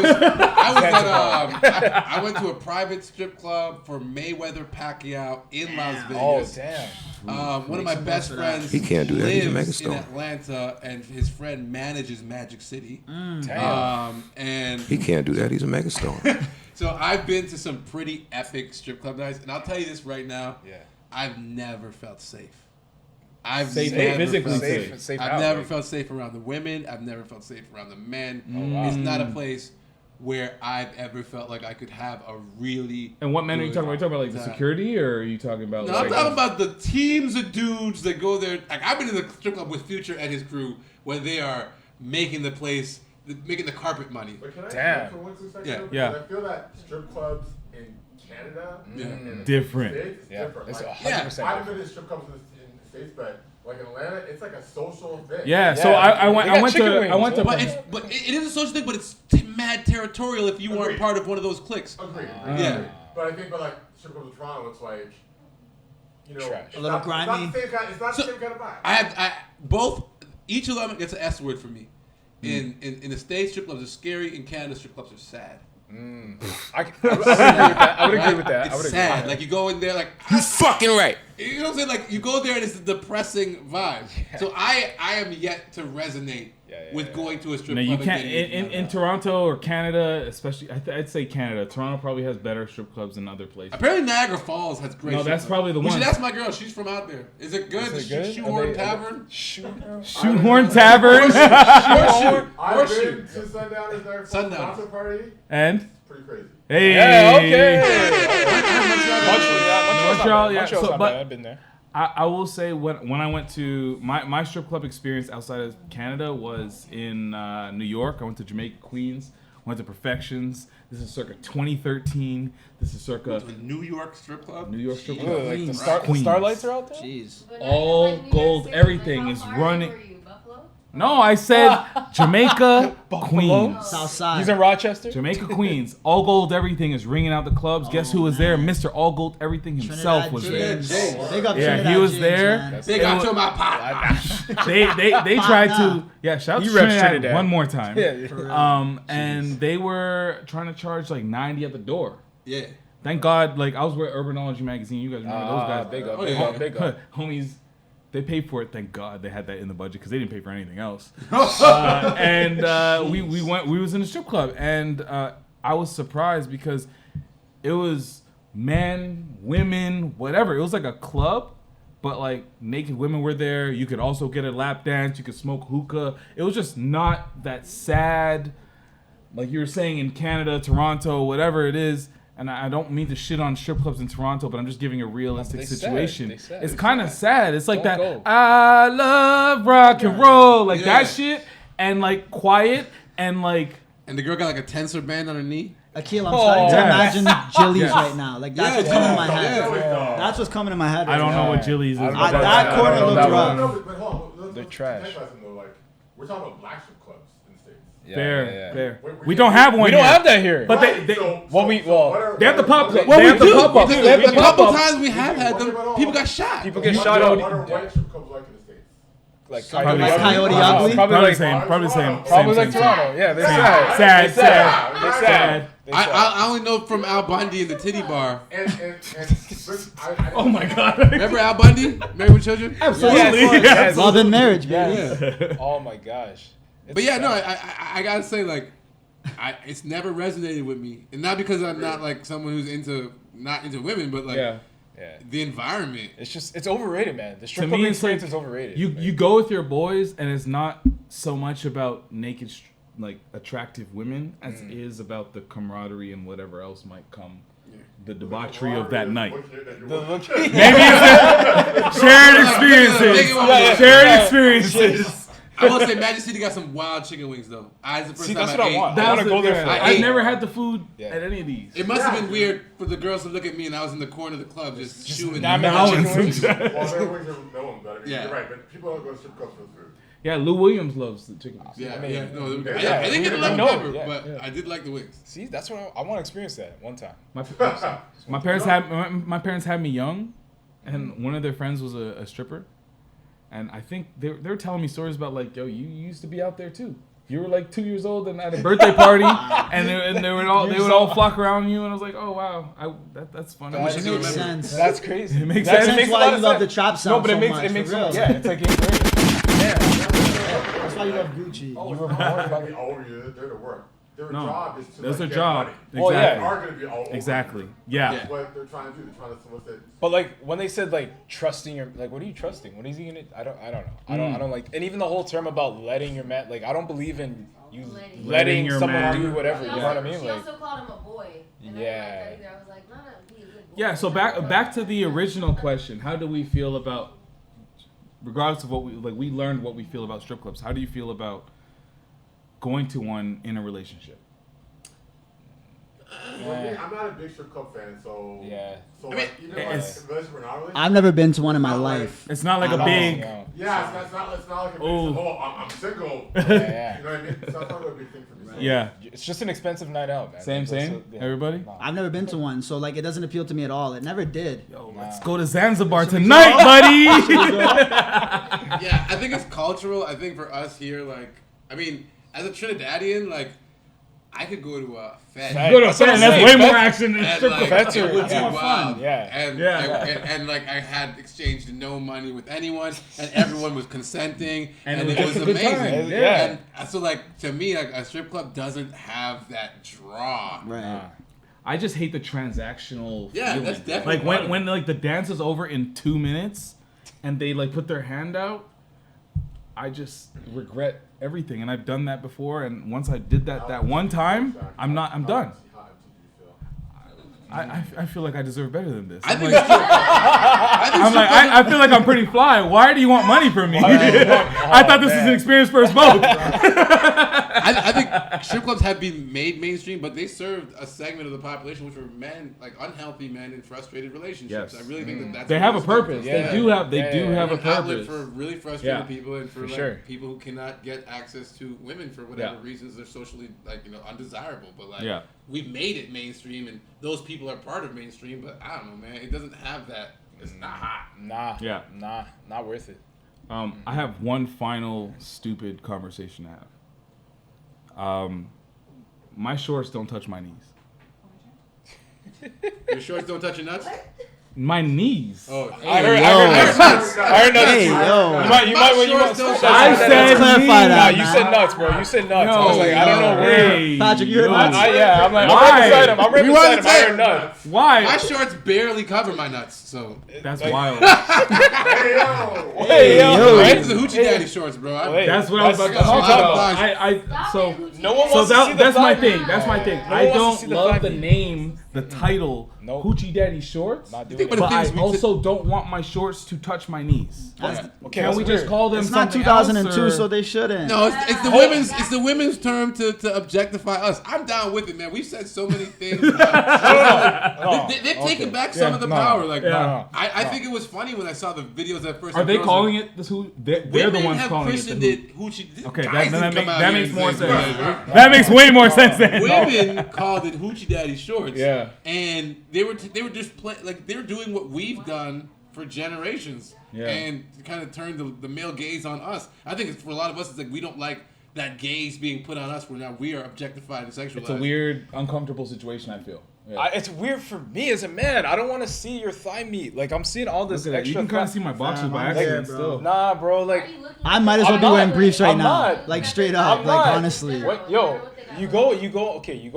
went to a private strip club for Mayweather Pacquiao in Las Vegas. Oh, damn. One of my best friends He can't do that. He's a lives in megastar. Atlanta, and his friend manages Magic City. And He can't do that. He's a megastar. so I've been to some pretty epic strip club nights, and I'll tell you this right now. Yeah. I've never felt safe. I've Safe, never physically felt safe. Safe I've out, never right? felt safe around the women. I've never felt safe around the men. wow. It's not a place where I've ever felt like I could have a really. And what men are you good talking about? Are you talking about like the time. security, or are you talking about? No, like, I'm talking about the teams of dudes that go there. Like, I've been in the strip club with Future and his crew when they are making the place, making the carpet money. But can I Damn. for 1 second? Yeah. Because Yeah. I feel that strip clubs in Canada Yeah. and Different. the States, Yeah, different. it's Like, 100% I haven't been to strip clubs in the States, but Like in Atlanta, it's like a social thing. Yeah, so I went to. But it is a social thing, but it's mad territorial if you weren't part of one of those cliques. Agreed. Yeah. But I think, like strip clubs in Toronto, it's like, a little grimy. It's not the same kind of vibe. I have both. Each of them gets an S word for me. In the States, strip clubs are scary. In Canada, strip clubs are sad. I would agree with that. It's sad. Like you go in there, like you fucking right. You know what I'm saying? Like you go there and it's a depressing vibe. Yeah. So I am yet to resonate with going to a strip club. You can't in Toronto or Canada, especially. I'd say Canada. Toronto probably has better strip clubs than other places. Apparently Niagara Falls has great. No, that's probably the one. We should ask my girl. She's from out there. Is it good? Is it good? Shoehorn Tavern. Shoehorn Tavern. I've been to Sundowners party. And pretty crazy. Hey. Yeah, okay. Montreal, yeah. Montreal's So, not but bad. I've been there. I will say when I went to my strip club experience outside of Canada was in New York. I went to Jamaica, Queens. Went to Perfections. This is circa 2013. This is circa New York strip club. New York strip club. Like the Starlights are out there. Jeez. All gold. Everything is running. No, I said Jamaica, Queens. Southside. He's in Rochester. Jamaica, Queens. All gold, everything is ringing out the clubs. Guess who was there? Mr. All Gold, everything himself was there. Big up Yeah, Trinidad he was James, there. man. They got to my pot. They tried to shout out to Trinidad one more time. Yeah. And they were trying to charge like $90 at the door. Yeah. Thank God, like I was with Urbanology magazine. You guys remember those guys? Big up. Homies. They paid for it. Thank God they had that in the budget because they didn't pay for anything else. We went. We was in a strip club, and I was surprised because it was men, women, whatever. It was like a club, but like naked women were there. You could also get a lap dance. You could smoke hookah. It was just not that sad, like you were saying in Canada, Toronto, whatever it is. And I don't mean to shit on strip clubs in Toronto, but I'm just giving a realistic situation. It's kind of sad. It's like that. I love rock and roll, like that shit, and like quiet and like. And the girl got like a tensor band on her knee. Akil, I'm starting to imagine Jilly's right now. Like that's what's coming to my head. That's what's coming to my head. I don't know what Jilly's is. That corner looked rough. But hold on, they're trash. We're talking about black strip clubs in the States. Fair. We don't have one. We don't have that here. But they they have the pop up. Well, we do. A couple times we have had them. People got shot. People get shot out. What are white strip clubs like in the States? Like Coyote Ugly? Probably the same. Probably like Toronto. Yeah, they're sad. I only know from Al Bundy in the titty bar. Oh my God. Remember Al Bundy? Married with Children? Absolutely. Yes. Love and Marriage, baby. Yeah. Oh my gosh. But yeah, no, I gotta say, like, it's never resonated with me, and not because I'm not like someone who's not into women, but like the environment. It's overrated, man. The strip club experience is overrated. You go with your boys, and it's not so much about naked, like attractive women, as it is about the camaraderie and whatever else might come. The debauchery of that night. Maybe it's shared experiences. Shared experiences. I will say Magic City got some wild chicken wings though. That's the first time that's what I want. I want to go there. I've never had the food at any of these. It must have been weird for the girls to look at me and I was in the corner of the club just chewing. Well, their wings are known better. Yeah. You're right, but people don't go to strip clubs for food. Yeah, Lou Williams loves the chicken wings. Yeah, I didn't get a lot of but I did like the wings. See, that's what I want to experience that one time. My parents had me young, and one of their friends was a stripper. And I think they were telling me stories about like, yo, you used to be out there too. You were like 2 years old and at a birthday party, and they would all flock around you, and I was like, oh wow, that's funny. That makes sense. That's crazy. It makes sense. sense. That's why you love the trap sound No, but so it makes much. yeah, it's like That's why you love Gucci. You were born about the older, they're to work. Their job is to that's their get job. money. Exactly. Well, yeah. They are going to be all over. Exactly. Yeah. That's what they're trying to do. They're trying to solicit. But like when they said like trusting your what are you trusting? What is he gonna? I don't know. I don't like. And even the whole term about letting your man, like I don't believe in you letting someone man do whatever. You know what I mean? She Like also called him a boy. And yeah. I was like, no, he's a good boy. Yeah. So back to the original question: how do we feel about, regardless of what we learned what we feel about strip clubs? How do you feel about going to one in a relationship? I'm not a big strip club fan, so yeah. So like, even unless we're not really. I've never been to one in my life. It's not like a big. Yeah, it's not like a big. Oh, I'm single. Yeah. You know what I mean? So that's not a big thing for me. So. Yeah. It's just an expensive night out, man. Same. Everybody. I've never been to one, so like it doesn't appeal to me at all. It never did. Yo, let's go to Zanzibar tonight, buddy. Yeah, I think it's cultural. I think for us here, like, I mean, as a Trinidadian, like, I could go to a fete. Go to a fete, and that's way more action than strip club. Like, it would be wild. Yeah. And like I had exchanged no money with anyone, and everyone was consenting, and it was a good amazing. time. Yeah. And so like to me, like a strip club doesn't have that draw. Right. I just hate the transactional. Yeah, feeling. that's definitely like when like the dance is over in 2 minutes, and they like put their hand out. I just regret everything, and I've done that before. And once I did that one time, I'm done. I feel like I deserve better than this. I feel like I'm pretty fly. Why do you want money from me? I thought this was an experienced first boat. I think strip clubs have been made mainstream, but they served a segment of the population which were men, like unhealthy men in frustrated relationships. Yes. I really think that's they have a purpose. Yeah. They do have a an outlet purpose for really frustrated people and for like people who cannot get access to women for whatever reasons they're socially undesirable. But like we've made it mainstream, and those people are part of mainstream. But I don't know, man. It doesn't have that. It's not hot. Nah, not worth it. I have one final stupid conversation to have. My shorts don't touch my knees. Your shorts don't touch your nuts? My knees. Oh, I heard nuts. Hey, yo. You might I said clarify that. Nah, you said nuts, bro. You said nuts. I was like, I don't know where. Patrick, you heard nuts? Yeah, I'm like, I'm right beside him. I'm right beside him. I heard nuts. Why? My shorts barely cover my nuts, so. That's wild. Hey, yo. It's the hoochie daddy shorts, bro. That's what I was about to talk about. No one wants to see the that's my thigh. thing. That's my thing. I don't love the name, the title, Hoochie Daddy Shorts. But I also don't want my shorts to touch my knees. Okay, can we just call them It's not something 2002, else, so they shouldn't. No, it's the women's term to objectify us. I'm down with it, man. We've said so many things. They've taken back some of the power. Like, I think it was funny when I saw the videos at first. Are they calling it this? They're the ones calling it. Hoochie. Okay, that makes more sense. That makes way more sense than women called it Hoochie Daddy Shorts. Yeah, and they were just like they were doing what we've done for generations, and kind of turned the male gaze on us. I think for a lot of us, it's like we don't like that gaze being put on us where now we are objectified and sexualized. It's a weird, uncomfortable situation, I feel. Yeah. It's weird for me as a man. I don't want to see your thigh meat. Like, I'm seeing all this extra. You can kind of see my boxers by accident still. Nah, bro. Like, I might as well be wearing briefs right I'm now. not. Like, straight up. Like, honestly. What, yo, you go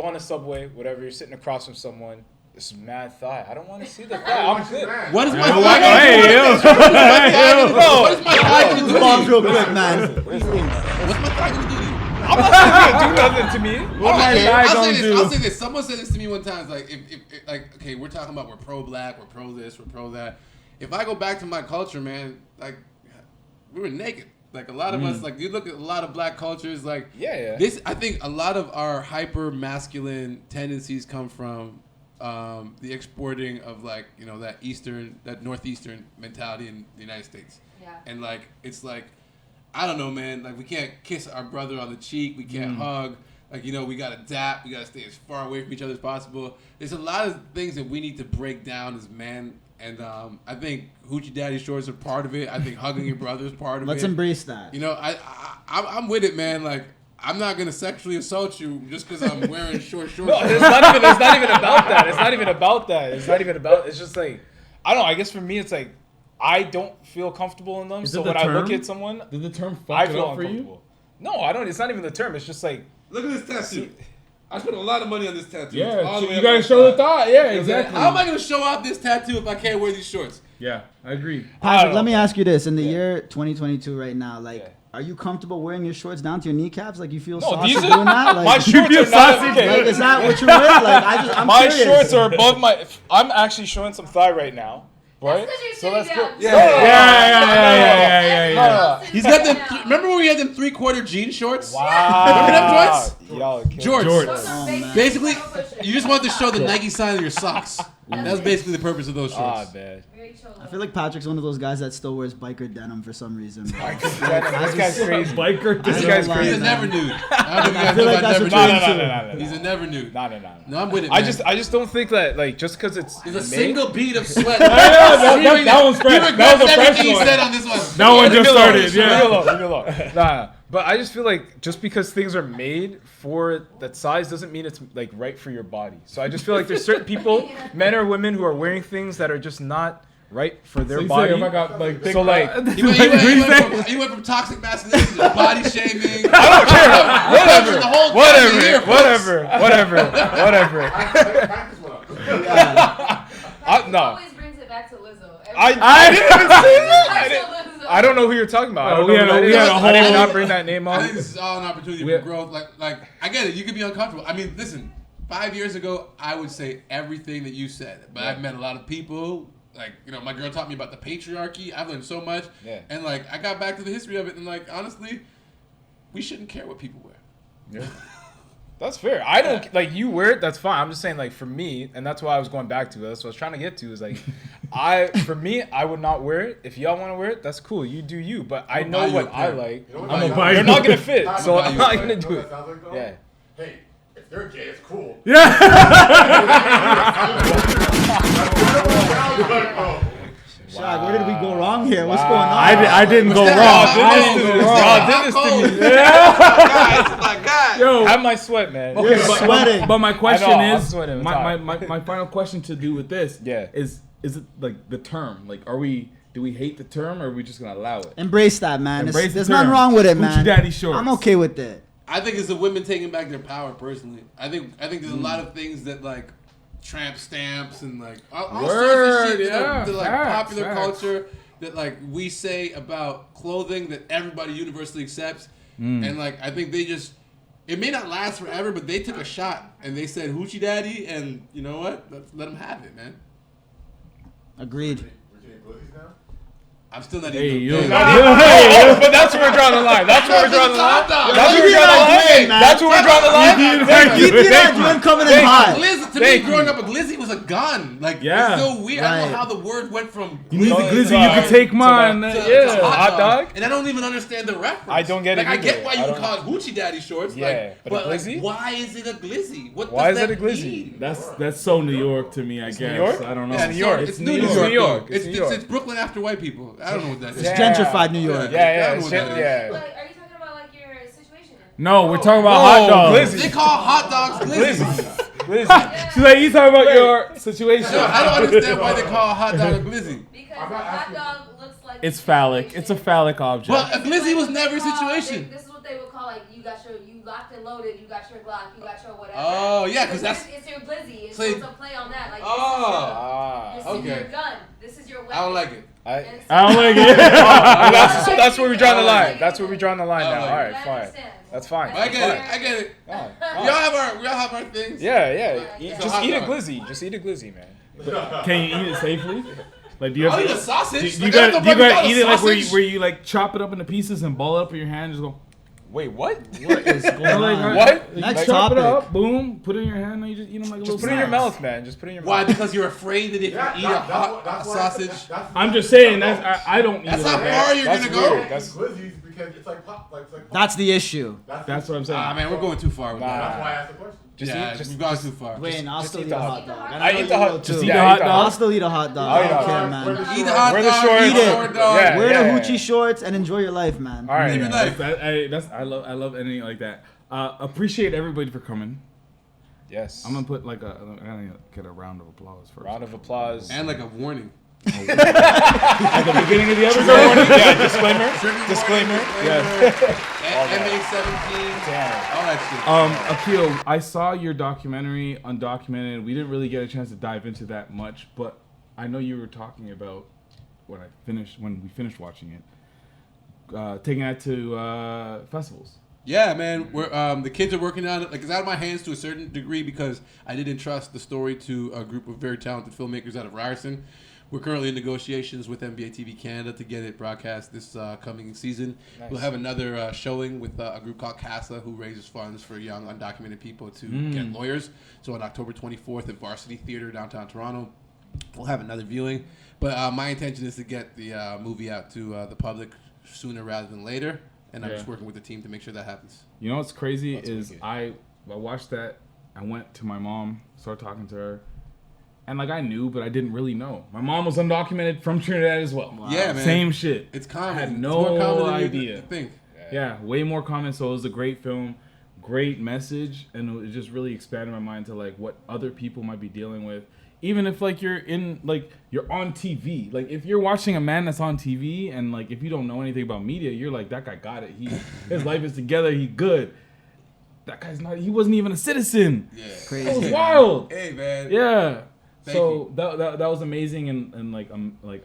on a subway, whatever, you're sitting across from someone. This is mad thigh. I don't want to see the thigh. I'm good. What is my thigh going to do? What is my thigh going to do? Pause real quick, man. What's my thigh going to do? I'm not saying it's gonna do nothing to me. I'll say this. Someone said this to me one time. It's like, if okay, we're talking about we're pro-black, we're pro this, we're pro that. If I go back to my culture, man, like we were naked. Like a lot of us, like you look at a lot of black cultures, like this. I think a lot of our hyper masculine tendencies come from the exporting of like that northeastern mentality in the United States. Yeah. And like it's like. I don't know, man. Like, we can't kiss our brother on the cheek. We can't hug. Like, we got to dap. We got to stay as far away from each other as possible. There's a lot of things that we need to break down as men. And I think Hoochie Daddy Shorts are part of it. I think hugging your brother is part of it. Let's embrace that. I'm with it, man. Like, I'm not going to sexually assault you just because I'm wearing short shorts. No, it's not even about that. It's not even about that. It's just like, I don't know. I guess for me, it's like, I don't feel comfortable in them. So when I look at someone, did the term fuck it up for you? No, I don't. It's not even the term. It's just like, look at this tattoo. I spent a lot of money on this tattoo. Yeah, you gotta show the thigh. Yeah, exactly. How am I gonna show off this tattoo if I can't wear these shorts? Yeah, I agree. Patrick, let me ask you this: in the year 2022, right now, like, are you comfortable wearing your shorts down to your kneecaps? Like, you feel saucy doing that? Like, my shorts are not. Okay. Like, is that what you're wearing? Like, I'm my curious. shorts are above my. I'm actually showing some thigh right now. Right? So that's good. Yeah. He's got them. Remember when we had them 3/4 jean shorts? Wow. Remember them joints? Y'all Jorts. Oh, man. Basically, you just wanted to show the Nike sign on your socks. That was basically the purpose of those shorts. Man. I feel like Patrick's one of those guys that still wears biker denim for some reason. This guy's crazy. Biker. This guy's He's crazy. a never nude. I feel like that's what you're into. He's a never nude. No. No, I'm with it, I man. just don't think that like just because it's There's a made- single bead of sweat. That one's fresh. That was a fresh Everything he one. said on this one. That one just started. Leave Yeah. me alone. Nah. But I just feel like just because things are made for that size doesn't mean it's like right for your body. So I just feel like there's certain people, men or women, who are wearing things that are just not right for their So you body. say if I got like thick So like, He went from toxic masculinity to body shaming. I don't care. Whatever. No. Always brings it back to Lizzo. I didn't even say that. I don't know who you're talking about. I don't know who that is. I did not bring that name I up. think this is all an opportunity for growth. Like I get it. You could be uncomfortable. I mean, listen. 5 years ago, I would say everything that you said, but I've met a lot of people. Like, my girl taught me about the patriarchy. I've learned so much. Yeah. And like, I got back to the history of it, and like, honestly, we shouldn't care what people wear. Yeah. That's fair. I don't like you wear it. That's fine. I'm just saying, like for me, and that's why I was going back to. That's what I was trying to get to. Is like, I would not wear it. If y'all want to wear it, that's cool. You do you. But I know what I like. You know what I'm gonna buy you. They're not gonna fit, I'm so gonna I'm buy not you. gonna do You know it. what sounds like, though? Yeah. Hey, if they're gay, it's cool. Shaq, where did we go wrong here? What's going on? I didn't go wrong. Y'all did this to me. God. Yo. Have my sweat, man. Okay, sweating. but my question I know, I'm is, sweating, it's my hot. final question to do with this Yeah. is it like the term? Like, do we hate the term, or are we just gonna allow it? Embrace that, man. Embrace the There's term. nothing wrong with it, Hoochie man. daddy shorts. I'm okay with it. I think it's the women taking back their power. Personally, I think there's a lot of things that like tramp stamps and like all sorts of shit that like popular culture that like we say about clothing that everybody universally accepts, and like I think they just. It may not last forever, but they took a shot and they said hoochie daddy, and you know what? Let them have it, man. Agreed. I'm still not Hey, even. yo. But that's where we're drawing the line. That's where we're drawing the line. That's where we're drawing the line. That's where we're drawing the line. Keep that doing coming in hot. To me, growing up, a glizzy was a gun. Like, Yeah. it's so weird. I don't know Right. how the word went from You need the glizzy glizzy, you can take mine. to Yeah, hot dog. And I don't even understand the reference. I don't get it Like, I get either. why I you would don't- call it hoochie daddy shorts. Yeah, like, but a like, glizzy? why is it a glizzy? What Why does is it that a glizzy? mean? That's so New York to me, I guess. New York? I don't know. Yeah, New York. It's New New York. York. New York. It's, New York. it's Brooklyn after white people. I don't know what that is. Yeah. Gentrified New York. Yeah, I don't know what that is. yeah. Like, are you talking about like your situation? No, we're talking about hot dogs. glizzy. They call hot dogs glizzy. Glizzy. She's like, you talking about your situation. No, I don't understand why they call a hot dog a glizzy. Because a hot dog looks like It's phallic. It's a phallic object. But a glizzy was never a situation. This is what they would call like you locked and loaded, you got your Glock, you got your whatever. Oh, yeah, 'cause that's- it's your glizzy. It's So supposed to play on that. Like this is okay. your gun. This is your weapon. I don't like it. I don't like it. So that's where we draw the line. That's where we draw the line now. All right, I fine. understand. That's fine. I get it. We all have our things. Yeah. So Just hot eat a dog. glizzy. Just eat a glizzy, man. Can you eat it safely? Like, do you have I'll to, eat a sausage. You Like, I gotta don't know about eat it like sausage. where you like chop it up into pieces and ball it up in your hand and just go. Wait, what? What is going on? What? Next Chop it topic. up, boom, put it in your hand, and you just eat them like a little Just put it in your snack. mouth, man. Just put it in your Why? mouth. Because you're afraid that if you eat a hot sausage. I'm just saying that I don't eat That's it how like that. far you're That's gonna go. weird. That's Glizzies because it's like pop. Like pop. That's the issue. That's what I'm saying. Ah, man, we're going too far with Nah. That's that. why I asked the question. We've gone too far. Wayne, I'll still eat eat the a hot hot dog. I know eat you the hot. will Just too. eat the Yeah, hot I'll dog. still eat a hot dog. I'll I eat a don't hot care, dog. man. Eat the hot Wear the dog. shorts. Eat Eat the it. short dog. Yeah. Wear the hoochie shorts and enjoy your life, man. All right. Live your man. life. I love anything like that. Appreciate everybody for coming. Yes. I'm gonna put I gotta get a round of applause first. Round of applause. And like a warning. At the beginning of the Trigger episode. warning. Yeah. Disclaimer. Yes. MA17. Damn. All that shit. Akil, I saw your documentary, Undocumented. We didn't really get a chance to dive into that much, but I know you were talking about when we finished watching it, taking that to festivals. Yeah, man. We're the kids are working on it. Like, it's out of my hands to a certain degree because I did entrust the story to a group of very talented filmmakers out of Ryerson. We're currently in negotiations with NBA TV Canada to get it broadcast this coming season. Nice. We'll have another showing with a group called CASA, who raises funds for young undocumented people to get lawyers. So on October 24th at Varsity Theatre, downtown Toronto, we'll have another viewing. But my intention is to get the movie out to the public sooner rather than later. And I'm just working with the team to make sure that happens. You know what's crazy is I watched that. I went to my mom, started talking to her. And like I knew, but I didn't really know. My mom was undocumented from Trinidad as well. Wow. Yeah, man. Same shit. It's common. I had it's no more common than idea. You think. Yeah, way more common. So it was a great film, great message, and it just really expanded my mind to like what other people might be dealing with. Even if like you're on TV, like if you're watching a man that's on TV, and like if you don't know anything about media, you're like, that guy got it. His life is together. He good. That guy's not. He wasn't even a citizen. Yeah, crazy. That was wild. Hey man. Yeah. So that was amazing, and like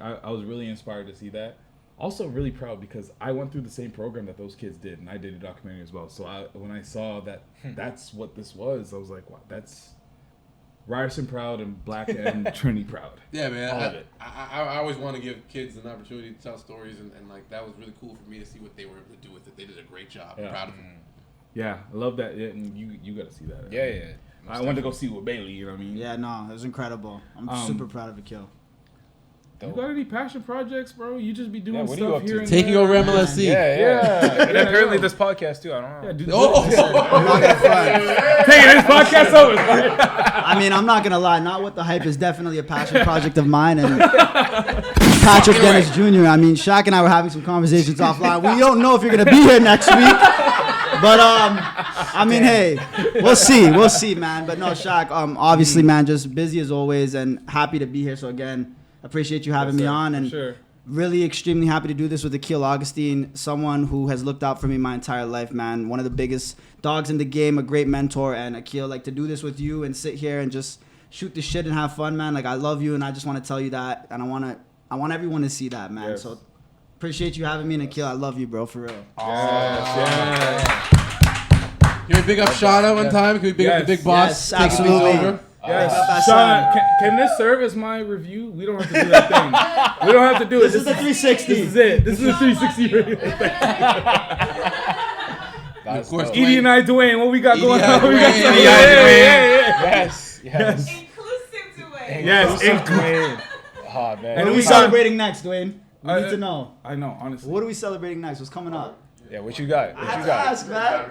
I was really inspired to see that. Also really proud because I went through the same program that those kids did, and I did a documentary as well. So when I saw that that's what this was, I was like, wow, that's Ryerson proud and Black and Trini proud. Yeah, man. All of it. I always want to give kids an opportunity to tell stories, and like that was really cool for me to see what they were able to do with it. They did a great job. I'm proud of them. Yeah, I love that. Yeah, and you got to see that. Yeah. I went to go see it with Baillie, you know what I mean? Yeah, no, it was incredible. I'm super proud of Akil. You got any passion projects, bro? You just be doing what stuff here and taking there. over MLSC. Yeah. And apparently this podcast too. I don't know. Yeah, dude. I'm not gonna front. Taking this podcast over. I mean, I'm not gonna lie. Not What the Hype is definitely a passion project of mine. And Patrick Dennis Jr. I mean, Shaq and I were having some conversations offline. We don't know if you're gonna be here next week. But I mean, hey, we'll see, man. But no, Shaq, obviously, man, just busy as always, and happy to be here. So again, appreciate you having me on, and really extremely happy to do this with Akil Augustine, someone who has looked out for me my entire life, man. One of the biggest dogs in the game, a great mentor, and Akil, like to do this with you and sit here and just shoot the shit and have fun, man. Like I love you, and I just want to tell you that, and I want everyone to see that, man. So. Appreciate you having me, and Akil. I love you, bro, for real. Yes. Can we big up Shauna one time? Can we big up the big boss? Yes, absolutely. Yes. Shauna, can this serve as my review? We don't have to do that thing. We don't have to do it. This is the 360. This is it. This is the 360 review. Of course, Edie and I, Duane, what we got going on? Yes. Inclusive Duane. Yes, inclusive. Oh, man. What are we celebrating next, Duane? We need to know. I know, honestly. What are we celebrating next? What's coming up? Yeah, what you got? I have to ask, man.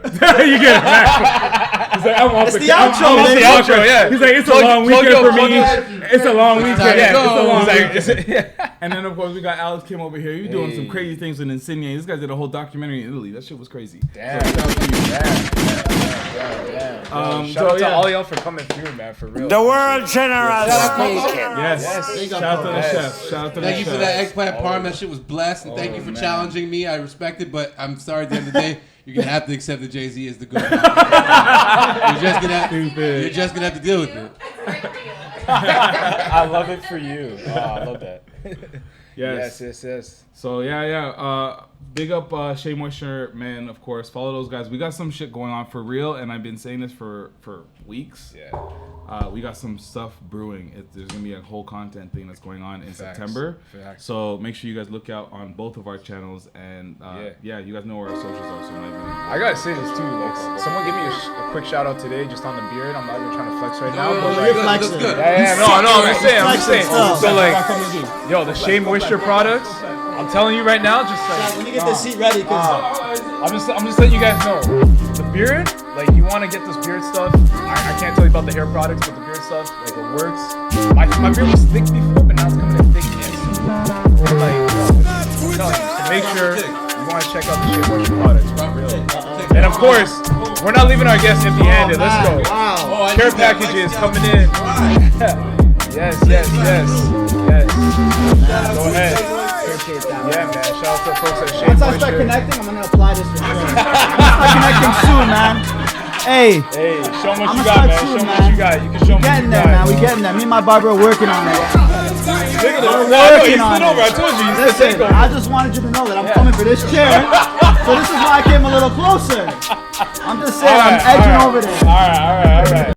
You get it back. He's like, I'm off It's the outro, I'm off man. the outro, yeah. He's like, it's a long weekend for me. It's a long weekend. Yeah, it's a long weekend. And then, of course, we got Alex Kim over here. You're doing some crazy things with Insigne. This guy did a whole documentary in Italy. That shit was crazy. Damn. Shout out to all y'all for coming through, man, for real. The world generous. Yes. Shout out to the chef. Shout out to the chef. Thank you for that eggplant parm. That shit was blessed. And thank you for challenging me. I respect it, but I'm sorry at the end of the day, you're going to have to accept that Jay-Z is the GOAT. You're just gonna have to deal with it. I love it for you. Oh, I love that. Yes. So, big up Shea Moisture, man, of course. Follow those guys. We got some shit going on for real, and I've been saying this for weeks. Yeah. We got some stuff brewing. There's going to be a whole content thing that's going on in September. So make sure you guys look out on both of our channels. And you guys know where our socials are. So I got to say this too. Like, someone give me a quick shout out today just on the beard. I'm not even trying to flex right now. But you're flexing. I'm just saying. So like, yo, the Shea Moisture products. I'm telling you right now, just like, when you get this seat ready, I'm just letting you guys know, the beard, like you want to get this beard stuff. I can't tell you about the hair products, but the beard stuff, like it works. My beard was thick before, but now it's coming in thick again. So make sure you want to check out the Shea Moisture products. And of course, we're not leaving our guests empty-handed. Let's go. Care packages coming in. Yes. Go ahead. Appreciate that. Yeah, man. Shout out to the folks at Shea Once I Moisture. start connecting, I'm gonna apply this for sure. Start connecting soon, man. Hey, show them what you got, man. Show them what you got. You can show them what you got. Man. We getting there. Me and my barber are working on it. We're working on it. I told you. Listen, I just wanted you to know that I'm coming for this chair. So this is why I came a little closer. I'm just saying, I'm edging over there. All right.